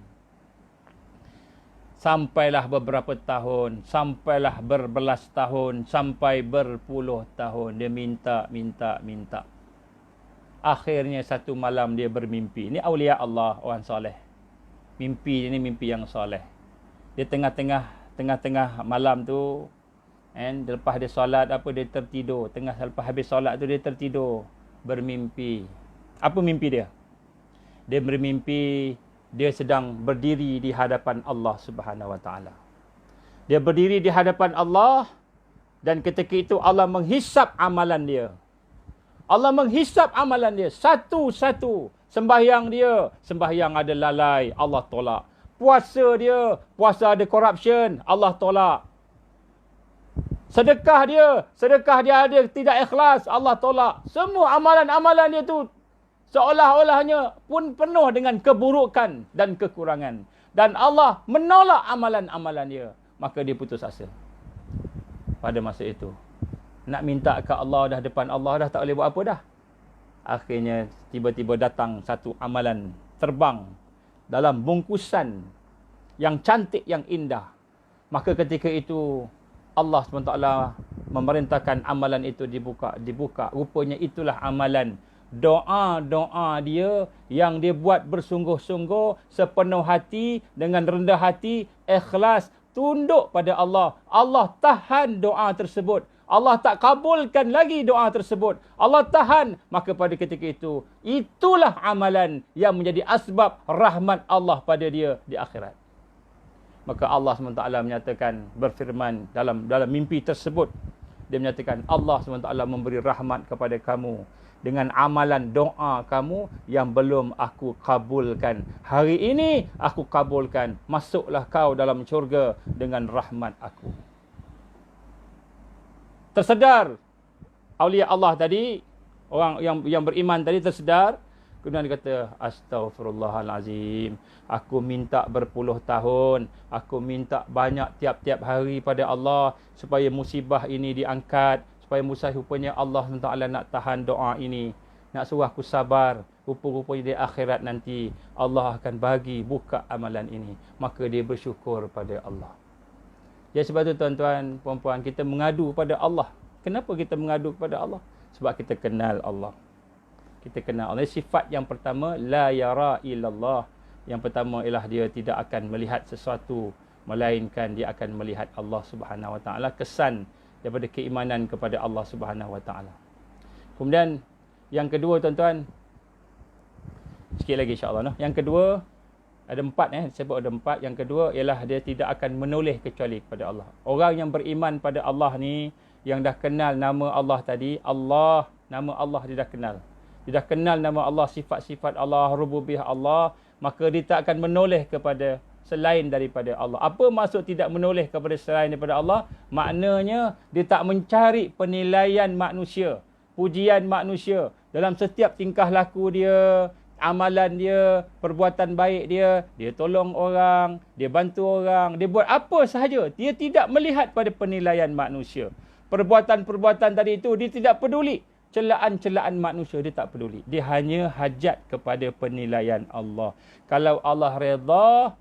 Sampailah beberapa tahun, sampailah berbelas tahun, sampai berpuluh tahun. Dia minta. Akhirnya satu malam dia bermimpi. Ini awliya Allah, orang soleh. Mimpi ini mimpi yang soleh. Dia tengah-tengah malam tu, lepas dia solat dia tertidur. Lepas habis solat tu dia tertidur, bermimpi. Apa mimpi dia? Dia bermimpi dia sedang berdiri di hadapan Allah Subhanahu Wa Taala. Dia berdiri di hadapan Allah dan ketika itu Allah menghisap amalan dia. Allah menghisap amalan dia satu-satu. Sembahyang ada lalai, Allah tolak. Puasa ada corruption, Allah tolak. Sedekah dia ada tidak ikhlas, Allah tolak. Semua amalan-amalan dia tu seolah-olahnya pun penuh dengan keburukan dan kekurangan. Dan Allah menolak amalan-amalan dia. Maka dia putus asa. pada masa itu. Nak minta ke Allah dah, depan Allah dah tak boleh buat apa dah. Akhirnya tiba-tiba datang satu amalan terbang dalam bungkusan yang cantik, yang indah. Maka ketika itu Allah SWT memerintahkan amalan itu dibuka. Rupanya itulah amalan doa-doa dia yang dia buat bersungguh-sungguh, sepenuh hati, dengan rendah hati, ikhlas, tunduk pada Allah. Allah tahan doa tersebut. Allah tak kabulkan lagi doa tersebut. Allah tahan. Maka pada ketika itu, itulah amalan yang menjadi asbab rahmat Allah pada dia di akhirat. Maka Allah SWT menyatakan, berfirman dalam mimpi tersebut. Dia menyatakan, Allah SWT memberi rahmat kepada kamu dengan amalan doa kamu yang belum aku kabulkan. Hari ini aku kabulkan. Masuklah kau dalam syurga dengan rahmat aku. Tersedar aulia Allah tadi, orang yang beriman tadi tersedar. Kemudian dia kata, astaghfirullahalazim. Aku minta berpuluh tahun. Aku minta banyak tiap-tiap hari pada Allah supaya musibah ini diangkat. Supaya rupanya Allah SWT nak tahan doa ini. Nak suruh aku sabar. Rupa-rupanya di akhirat nanti Allah akan bagi buka amalan ini. Maka dia bersyukur pada Allah. Ya, sebab itu tuan-tuan, puan-puan, kita mengadu pada Allah. Kenapa kita mengadu kepada Allah? Sebab kita kenal Allah. Kita kenal Allah. Sifat yang pertama, la yara illallah. Yang pertama ialah dia tidak akan melihat sesuatu, melainkan dia akan melihat Allah Subhanahu Wa Taala. Kesan daripada keimanan kepada Allah Subhanahu Wa Taala. Kemudian yang kedua tuan-tuan, sikit lagi insya-Allah. Yang kedua, ada empat. Saya sebut ada empat. Yang kedua ialah dia tidak akan menoleh kecuali kepada Allah. Orang yang beriman pada Allah ni, yang dah kenal nama Allah tadi, Allah, nama Allah dia dah kenal. Dia dah kenal nama Allah, sifat-sifat Allah, rububiyah Allah, maka dia tak akan menoleh kepada selain daripada Allah. Apa maksud tidak menoleh kepada selain daripada Allah? Maknanya dia tak mencari penilaian manusia, pujian manusia dalam setiap tingkah laku dia, amalan dia, perbuatan baik dia tolong orang, dia bantu orang, dia buat apa sahaja. Dia tidak melihat pada penilaian manusia. Perbuatan-perbuatan tadi itu dia tidak peduli. Celaan-celaan manusia dia tak peduli. Dia hanya hajat kepada penilaian Allah. Kalau Allah redha,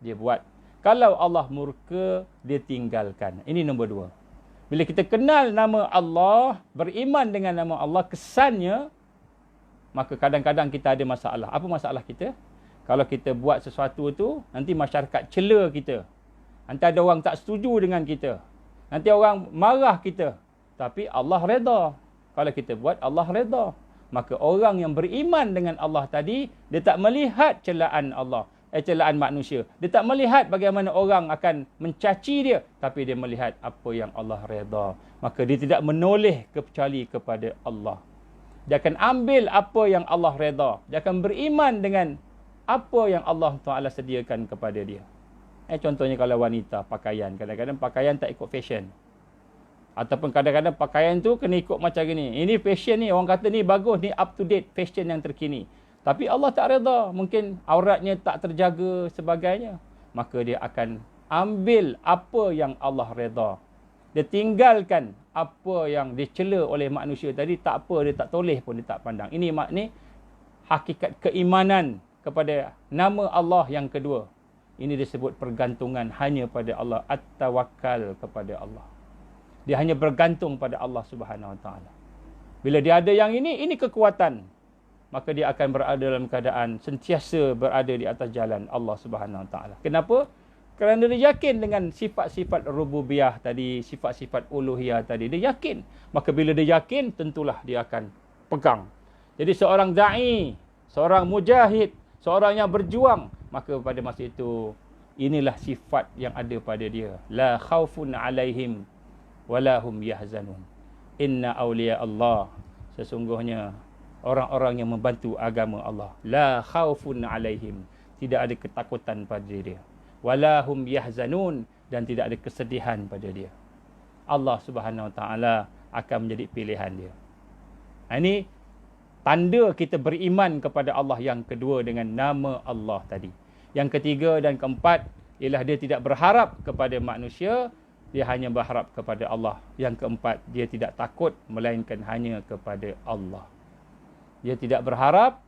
dia buat. Kalau Allah murka, dia tinggalkan. Ini nombor dua. Bila kita kenal nama Allah, beriman dengan nama Allah, kesannya, maka kadang-kadang kita ada masalah. Apa masalah kita? Kalau kita buat sesuatu tu, nanti masyarakat cela kita. Nanti ada orang tak setuju dengan kita. Nanti orang marah kita. Tapi Allah redha. Kalau kita buat, Allah redha. Maka orang yang beriman dengan Allah tadi, dia tak melihat celaan Allah, celaan manusia. Dia tak melihat bagaimana orang akan mencaci dia, tapi dia melihat apa yang Allah redha. Maka dia tidak menoleh kecuali kepada Allah. Dia akan ambil apa yang Allah redha. Dia akan beriman dengan apa yang Allah Ta'ala sediakan kepada dia. Contohnya kalau wanita, pakaian. Kadang-kadang pakaian tak ikut fashion. Ataupun kadang-kadang pakaian tu kena ikut macam ni. Ini fashion ni, orang kata ni bagus, ni up to date, fashion yang terkini. Tapi Allah tak redha. Mungkin auratnya tak terjaga sebagainya. Maka dia akan ambil apa yang Allah redha. Dia tinggalkan apa yang dicela oleh manusia tadi. Tak apa, dia tak toleh pun, dia tak pandang. Ini makna hakikat keimanan kepada nama Allah yang kedua. Ini disebut pergantungan hanya pada Allah. At-tawakkal kepada Allah. Dia hanya bergantung pada Allah Subhanahu Wa Taala. Bila dia ada yang ini kekuatan. Maka dia akan berada dalam keadaan sentiasa berada di atas jalan Allah Subhanahu Wa Taala. Kenapa? Kerana dia yakin dengan sifat-sifat rububiyah tadi, sifat-sifat uluhiyah tadi. Dia yakin. Maka bila dia yakin, tentulah dia akan pegang. Jadi seorang da'i, seorang mujahid, seorang yang berjuang, maka pada masa itu, inilah sifat yang ada pada dia. La khaufun alaihim walahum yahzanun. Inna awliya Allah. Sesungguhnya orang-orang yang membantu agama Allah. La khaufun alaihim. Tidak ada ketakutan pada dia. Walahum yahzanun. Dan tidak ada kesedihan pada dia. Allah Subhanahu Wa Taala akan menjadi pilihan dia. Ini tanda kita beriman kepada Allah yang kedua dengan nama Allah tadi. Yang ketiga dan keempat ialah dia tidak berharap kepada manusia, dia hanya berharap kepada Allah. Yang keempat, dia tidak takut melainkan hanya kepada Allah. Dia tidak berharap,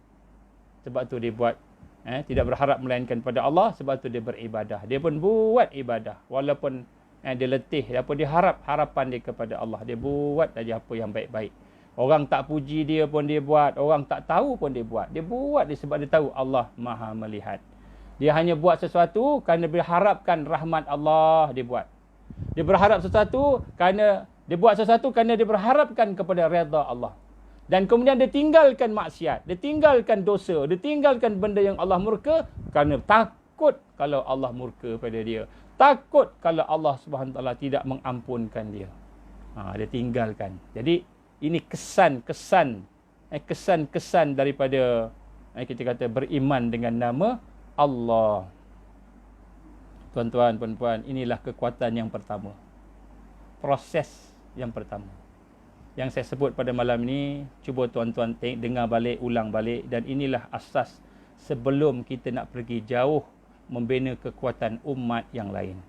sebab tu dia buat. Tidak berharap melainkan pada Allah, sebab tu dia beribadah. Dia pun buat ibadah. Walaupun dia letih, dia harap harapan dia kepada Allah. Dia buat saja apa yang baik-baik. Orang tak puji dia pun dia buat. Orang tak tahu pun dia buat. Dia buat dia sebab dia tahu Allah Maha melihat. Dia hanya buat sesuatu kerana berharapkan rahmat Allah, dia buat. Dia berharap sesuatu kerana dia buat sesuatu kerana dia berharapkan kepada redha Allah. Dan kemudian dia tinggalkan maksiat, dia tinggalkan dosa, dia tinggalkan benda yang Allah murka kerana takut kalau Allah murka pada dia. Takut kalau Allah Subhanahu Wa Taala tidak mengampunkan dia. Dia tinggalkan. Jadi ini kesan-kesan daripada kita kata beriman dengan nama Allah. Tuan-tuan, puan-puan, inilah kekuatan yang pertama. Proses yang pertama. Yang saya sebut pada malam ini, cuba tuan-tuan dengar balik, ulang balik. Dan inilah asas sebelum kita nak pergi jauh membina kekuatan umat yang lain.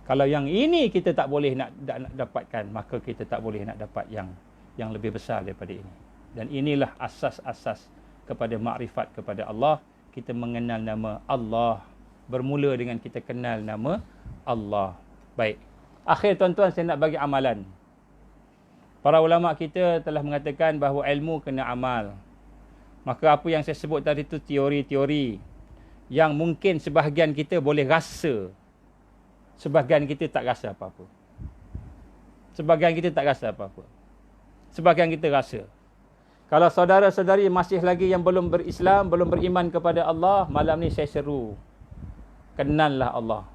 Kalau yang ini kita tak boleh nak dapatkan, maka kita tak boleh nak dapat yang lebih besar daripada ini. Dan inilah asas-asas kepada makrifat kepada Allah. Kita mengenal nama Allah. Bermula dengan kita kenal nama Allah. Baik. Akhir tuan-tuan, saya nak bagi amalan. Para ulama kita telah mengatakan bahawa ilmu kena amal. Maka apa yang saya sebut tadi itu teori-teori yang mungkin sebahagian kita boleh rasa. Sebahagian kita tak rasa apa-apa. Sebahagian kita tak rasa apa-apa. Sebahagian kita rasa. Kalau saudara-saudari masih lagi yang belum berislam, belum beriman kepada Allah, malam ni saya seru. Kenallah Allah.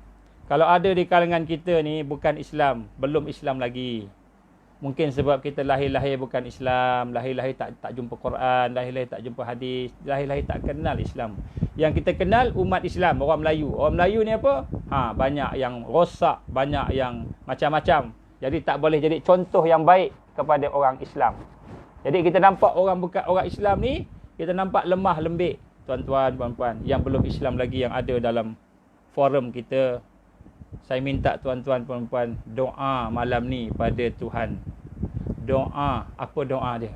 Kalau ada di kalangan kita ni bukan Islam, belum Islam lagi. Mungkin sebab kita lahir-lahir bukan Islam, lahir-lahir tak jumpa Quran, lahir-lahir tak jumpa hadis, lahir-lahir tak kenal Islam. Yang kita kenal umat Islam, orang Melayu. Orang Melayu ni apa? Banyak yang rosak, banyak yang macam-macam. Jadi tak boleh jadi contoh yang baik kepada orang Islam. Jadi kita nampak orang bukan orang Islam ni, kita nampak lemah lembik. Tuan-tuan, puan-puan, yang belum Islam lagi yang ada dalam forum kita, saya minta tuan-tuan, puan-puan, doa malam ni pada Tuhan. Doa, apa doa dia?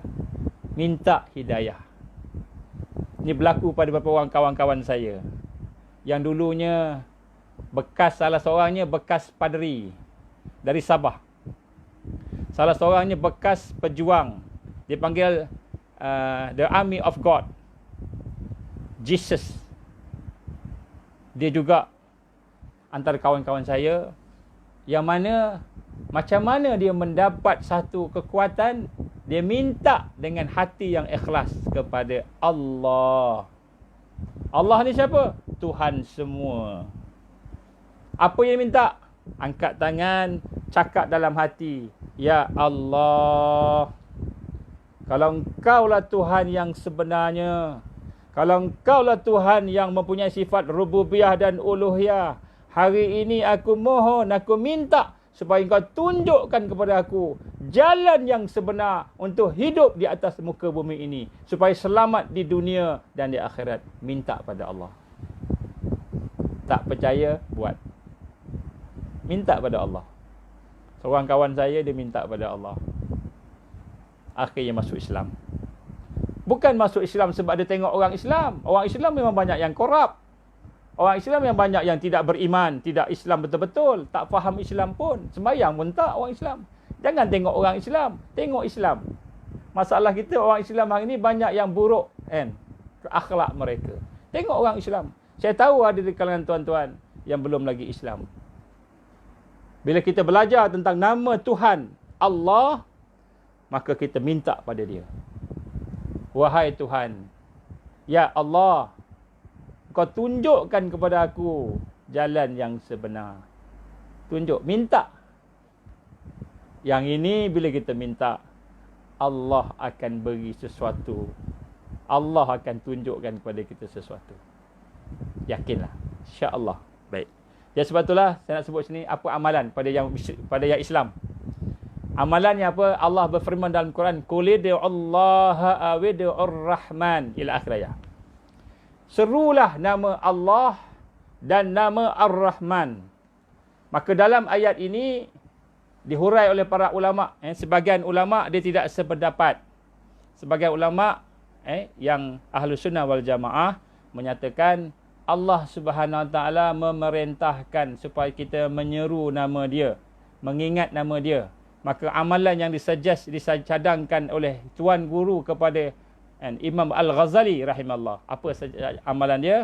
Minta hidayah. Ini berlaku pada beberapa orang kawan-kawan saya. Yang dulunya salah seorangnya bekas padri dari Sabah. Salah seorangnya bekas pejuang. Dia panggil the Army of God. Jesus. Dia juga antara kawan-kawan saya yang mana macam mana dia mendapat satu kekuatan, dia minta dengan hati yang ikhlas kepada Allah. Allah ni siapa? Tuhan semua. Apa yang minta? Angkat tangan, cakap dalam hati, ya Allah, kalau Engkaulah Tuhan yang sebenarnya, kalau Engkaulah Tuhan yang mempunyai sifat rububiyah dan uluhiyah, hari ini aku mohon, aku minta supaya Engkau tunjukkan kepada aku jalan yang sebenar untuk hidup di atas muka bumi ini, supaya selamat di dunia dan di akhirat. Minta pada Allah. Tak percaya, buat. Minta pada Allah. Seorang kawan saya, dia minta pada Allah. Akhirnya masuk Islam. Bukan masuk Islam sebab dia tengok orang Islam. Orang Islam memang banyak yang korup. Orang Islam yang banyak yang tidak beriman, tidak Islam betul-betul, tak faham Islam pun. Sembahyang pun tak orang Islam. Jangan tengok orang Islam, tengok Islam. Masalah kita orang Islam hari ini banyak yang buruk kan, akhlak mereka. Tengok orang Islam. Saya tahu ada di kalangan tuan-tuan yang belum lagi Islam. Bila kita belajar tentang nama Tuhan Allah, maka kita minta pada dia. Wahai Tuhan, ya Allah, Kau tunjukkan kepada aku jalan yang sebenar. Tunjuk, minta. Yang ini bila kita minta, Allah akan beri sesuatu. Allah akan tunjukkan kepada kita sesuatu. Yakinlah, insya-Allah. Baik. Jadi sebab itulah saya nak sebut sini apa amalan pada yang Islam. Amalannya apa? Allah berfirman dalam Quran, "Qul Allaha awidur Rahman" ila akhir ayat. Serulah nama Allah dan nama Ar-Rahman. Maka dalam ayat ini dihurai oleh para ulama. Sebagian ulama dia tidak sependapat. Sebagian ulama yang Ahlus Sunnah wal Jamaah menyatakan Allah Subhanahu Wa Taala memerintahkan supaya kita menyeru nama dia, mengingat nama dia. Maka amalan yang dicadangkan oleh tuan guru kepada Imam Al-Ghazali rahimahullah. Apa amalan dia?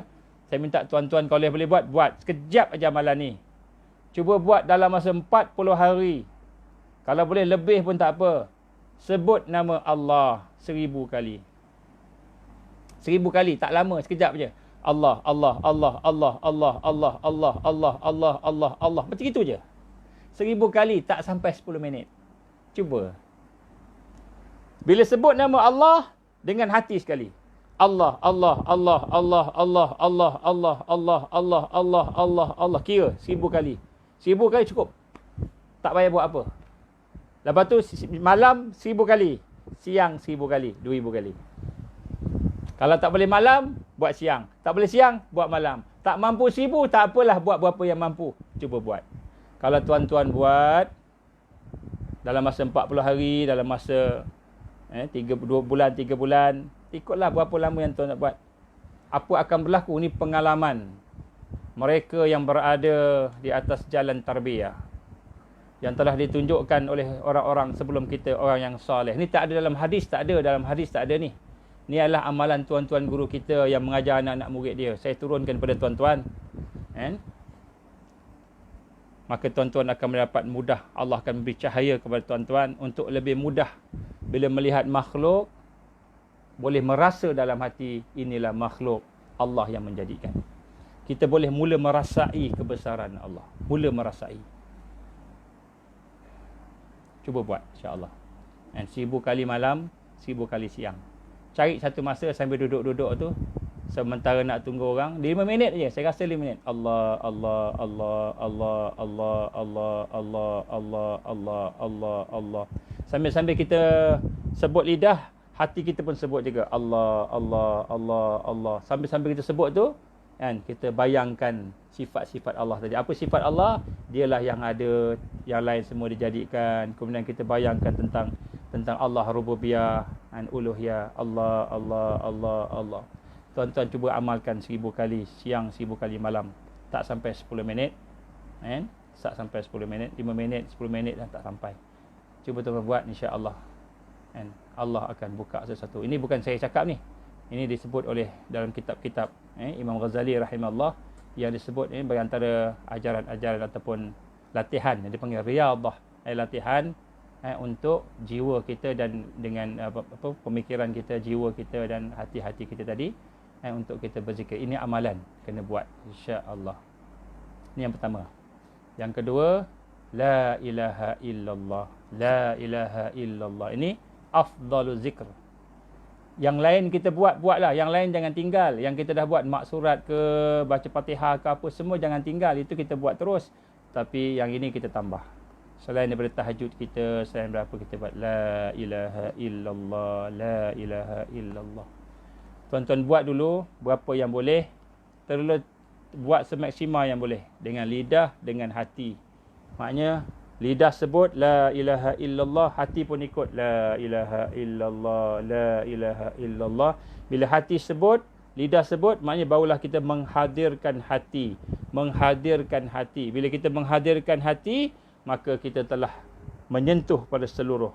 Saya minta tuan-tuan kalau boleh buat sekejap aja amalan ni. Cuba buat dalam masa 40 hari. Kalau boleh lebih pun tak apa. Sebut nama Allah 1000 kali. 1000 kali, tak lama, sekejap je. Allah, Allah, Allah, Allah, Allah, Allah, Allah, Allah, Allah, Allah, Allah. Macam itu je. 1000 kali, tak sampai 10 minit. Cuba. Bila sebut nama Allah, dengan hati sekali. Allah, Allah, Allah, Allah, Allah, Allah, Allah, Allah, Allah, Allah, Allah, Allah. Kira 1000 kali. 1000 kali cukup. Tak payah buat apa. Lepas tu malam 1000 kali. Siang 1000 kali. 2000 kali. Kalau tak boleh malam, buat siang. Tak boleh siang, buat malam. Tak mampu 1000, tak apalah, buat berapa yang mampu. Cuba buat. Kalau tuan-tuan buat dalam masa 40 hari, dalam masa 2 bulan, 3 bulan, ikutlah berapa lama yang tuan nak buat. Apa akan berlaku? Ini pengalaman mereka yang berada di atas jalan tarbiyah, yang telah ditunjukkan oleh orang-orang sebelum kita, orang yang soleh. Ini tak ada dalam hadis, tak ada. Dalam hadis tak ada ni. Ini adalah amalan tuan-tuan guru kita yang mengajar anak-anak murid dia. Saya turunkan pada tuan-tuan. Maka tuan-tuan akan mendapat mudah. Allah akan beri cahaya kepada tuan-tuan untuk lebih mudah bila melihat makhluk, boleh merasa dalam hati, inilah makhluk Allah yang menjadikan. Kita boleh mula merasai kebesaran Allah. Mula merasai. Cuba buat, insya-Allah. 1000 kali malam, 1000 kali siang. Cari satu masa sambil duduk-duduk tu, sementara nak tunggu orang, 5 minit je. Saya rasa 5 minit. Allah, Allah, Allah, Allah, Allah, Allah, Allah, Allah, Allah, Allah, Allah. Sambil-sambil kita sebut lidah, hati kita pun sebut juga. Allah, Allah, Allah, Allah. Sambil-sambil kita sebut tu, kita bayangkan sifat-sifat Allah tadi. Apa sifat Allah? Dialah yang ada, yang lain semua dijadikan. Kemudian kita bayangkan tentang Allah rububiyah, uluhiyah. Allah, Allah, Allah, Allah. Tuan-tuan cuba amalkan 1000 kali siang, 1000 kali malam. Tak sampai 10 minit. Tak sampai 10 minit, 5 minit, 10 minit dah tak sampai. Cuba tuan buat, insya-Allah. Allah akan buka sesuatu. Ini bukan saya cakap ni. Ini disebut oleh dalam kitab-kitab Imam Ghazali rahimahullah, yang disebut ini bagi antara ajaran-ajaran ataupun latihan yang dipanggil riyadhah, latihan untuk jiwa kita dan dengan pemikiran kita, jiwa kita dan hati-hati kita tadi, untuk kita berzikir. Ini amalan kena buat, insya-Allah. Ini yang pertama. Yang kedua, la ilaha illallah. La ilaha illallah. Ini afdalu zikr. Yang lain kita buatlah. Yang lain jangan tinggal. Yang kita dah buat maksurat ke, baca Fatihah ke apa, semua jangan tinggal. Itu kita buat terus. Tapi yang ini kita tambah. Selain daripada tahajud kita, selain berapa kita buat la ilaha illallah, la ilaha illallah. Tuan-tuan buat dulu berapa yang boleh. Terus buat semaksimal yang boleh. Dengan lidah, dengan hati. Maknanya lidah sebut la ilaha illallah, hati pun ikut la ilaha illallah, la ilaha illallah. Bila hati sebut, lidah sebut, maknanya barulah kita menghadirkan hati. Menghadirkan hati. Bila kita menghadirkan hati, maka kita telah menyentuh pada seluruh.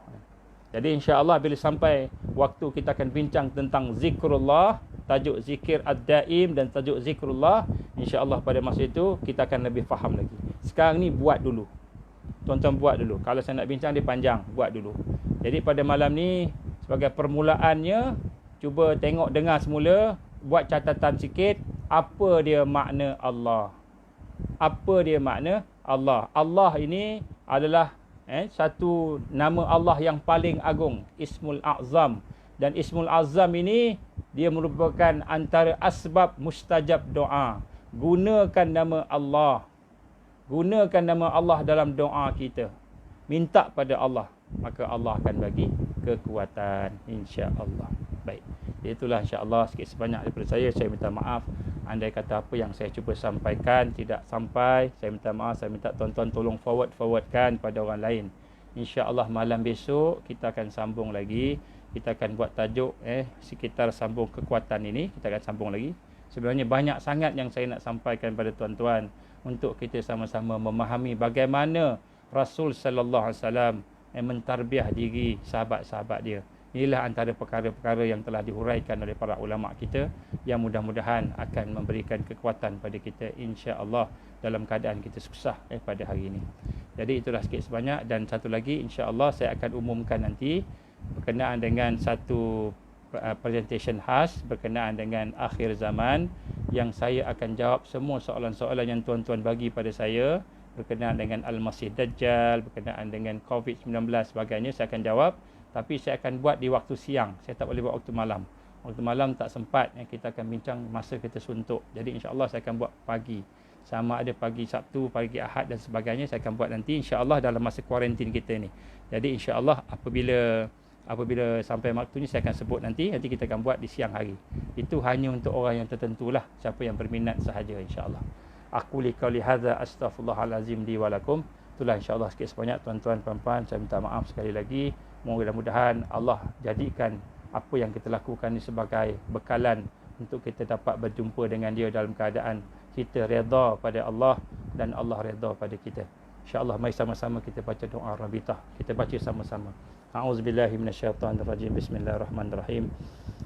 Jadi insya-Allah bila sampai waktu kita akan bincang tentang zikrullah, tajuk zikir ad-daim dan tajuk zikrullah, insya-Allah pada masa itu kita akan lebih faham lagi. Sekarang ni buat dulu. Tuan-tuan buat dulu. Kalau saya nak bincang dia panjang, buat dulu. Jadi pada malam ni sebagai permulaannya, cuba tengok dengar semula, buat catatan sikit apa dia makna Allah. Apa dia makna Allah? Allah ini adalah satu nama Allah yang paling agung, Ismul A'zam. Dan Ismul Azam ini dia merupakan antara asbab mustajab doa. Gunakan nama Allah. Gunakan nama Allah dalam doa kita. Minta pada Allah, maka Allah akan bagi kekuatan, insya-Allah. Baik. Itulah insya-Allah sikit sebanyak daripada saya. Saya minta maaf andai kata apa yang saya cuba sampaikan tidak sampai, saya minta maaf, saya minta tuan-tuan tolong forwardkan pada orang lain. InsyaAllah malam besok kita akan sambung lagi. Kita akan buat tajuk sekitar sambung kekuatan ini. Kita akan sambung lagi. Sebenarnya banyak sangat yang saya nak sampaikan pada tuan-tuan untuk kita sama-sama memahami bagaimana Rasul sallallahu alaihi wasallam mentarbiah diri sahabat-sahabat dia. Inilah antara perkara-perkara yang telah dihuraikan oleh para ulama kita yang mudah-mudahan akan memberikan kekuatan pada kita insya-Allah dalam keadaan kita susah pada hari ini. Jadi itulah sikit sebanyak, dan satu lagi insya-Allah saya akan umumkan nanti berkenaan dengan satu presentation khas berkenaan dengan akhir zaman yang saya akan jawab semua soalan-soalan yang tuan-tuan bagi pada saya berkenaan dengan Al-Masih Dajjal, berkenaan dengan COVID-19 sebagainya. Saya akan jawab, tapi saya akan buat di waktu siang. Saya tak boleh buat waktu malam. Waktu malam tak sempat, kita akan bincang masa kita suntuk. Jadi insya-Allah saya akan buat pagi. Sama ada pagi Sabtu, pagi Ahad dan sebagainya, saya akan buat nanti insya-Allah dalam masa kuarantin kita ni. Jadi insya-Allah apabila sampai waktunya saya akan sebut nanti kita akan buat di siang hari. Itu hanya untuk orang yang tertentulah, siapa yang berminat sahaja insya-Allah. Aku liqauli hadza astaghfirullahalazim li wa lakum. Itulah insya-Allah sikit sebanyak tuan-tuan puan-puan, saya minta maaf sekali lagi. Mudah-mudahan Allah jadikan apa yang kita lakukan ini sebagai bekalan untuk kita dapat berjumpa dengan dia dalam keadaan kita redha pada Allah dan Allah redha pada kita. InsyaAllah mari sama-sama kita baca doa Rabitah. Kita baca sama-sama. A'udzubillahi minasyaitonirrajim. Bismillahirrahmanirrahim.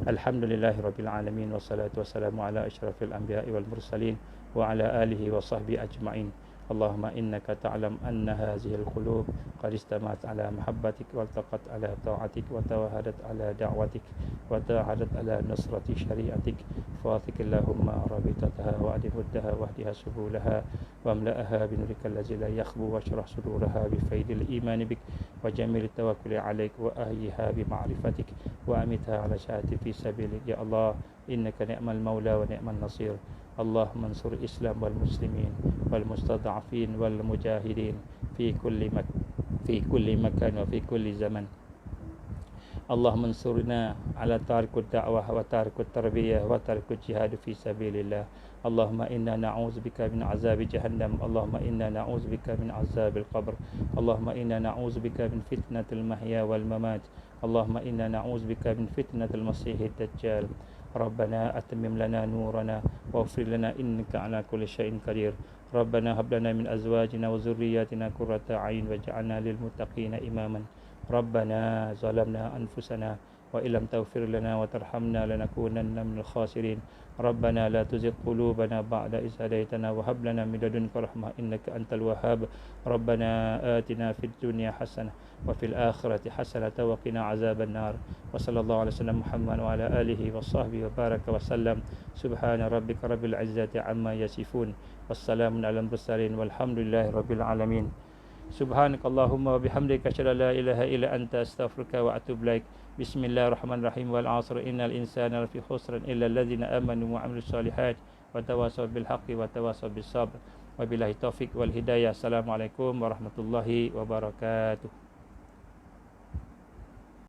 Alhamdulillahirabbil alamin wassalatu wassalamu ala asyrafil anbiya'i wal mursalin wa ala alihi wa sahbihi ajma'in. Allahumma innaka ta'lam anna hadhihi al-qulub qad istamat ala mahabbatik wa altaqat ala ta'atik wa tawahadat ala da'watik wa tahadat ala nasrati syari'atik fatik Allahumma rabitataha wa adimuddaha wa ahdiha subulaha wa amla'aha binurika allazi la yakhbu wa syrah suduraha bi faidil iman bik wa jamil tawakkuli alaik wa ahyiha bi ma'rifatik wa amitha ala syahati fi sabilik. Ya Allah, innaka ni'mal maula wa ni'man nasir. Allah mansur Islam wal muslimin wal mustad'afin wal mujahidin fi kulli makan wa fi kulli zaman. Allah mansurna ala tarikut da'wah wa tarikut tarbiyah wa tarikut jihad fi sabilillah. Allahumma inna na'udzubika min azabi jahannam. Allahumma inna na'udzubika min azabil qabr. Allahumma inna na'udzubika min fitnatil mahya wal mamat. Allahumma inna na'udzubika min fitnatil masiihid dajjal. ربنا أتمم لنا نورنا واغفر لنا إنك على كل شيء قدير. ربنا هب لنا من أزواجنا وذرياتنا قرة أعين واجعلنا للمتقين إماما. ربنا ظلمنا أنفسنا وإن لم تغفر لنا وترحمنا لنكونن من الخاسرين. ربنا لا تزغ قلوبنا بعد إذ هديتنا وهب لنا من لدنك رحمة إنك أنت الوهاب. ربنا آتنا في الدنيا حسنة وفي الآخرة حسنة وقنا عذاب النار. وصلى الله على سيدنا محمد وعلى آله وصحبه وبارك وسلم. سبحان ربك رب العزة عما يصفون والسلام على المرسلين والحمد لله رب العالمين. سبحانك اللهم وبحمدك أشهد أن لا إله إلا أنت أستغفرك وأتوب إليك. بسم الله الرحمن الرحيم والعصر إن الإنسان لفي خسر إلا الذين آمنوا وعملوا الصالحات وتواصوا بالحق وتواصوا بالصبر. وبالله التوفيق والهداية. السلام عليكم ورحمة الله وبركاته.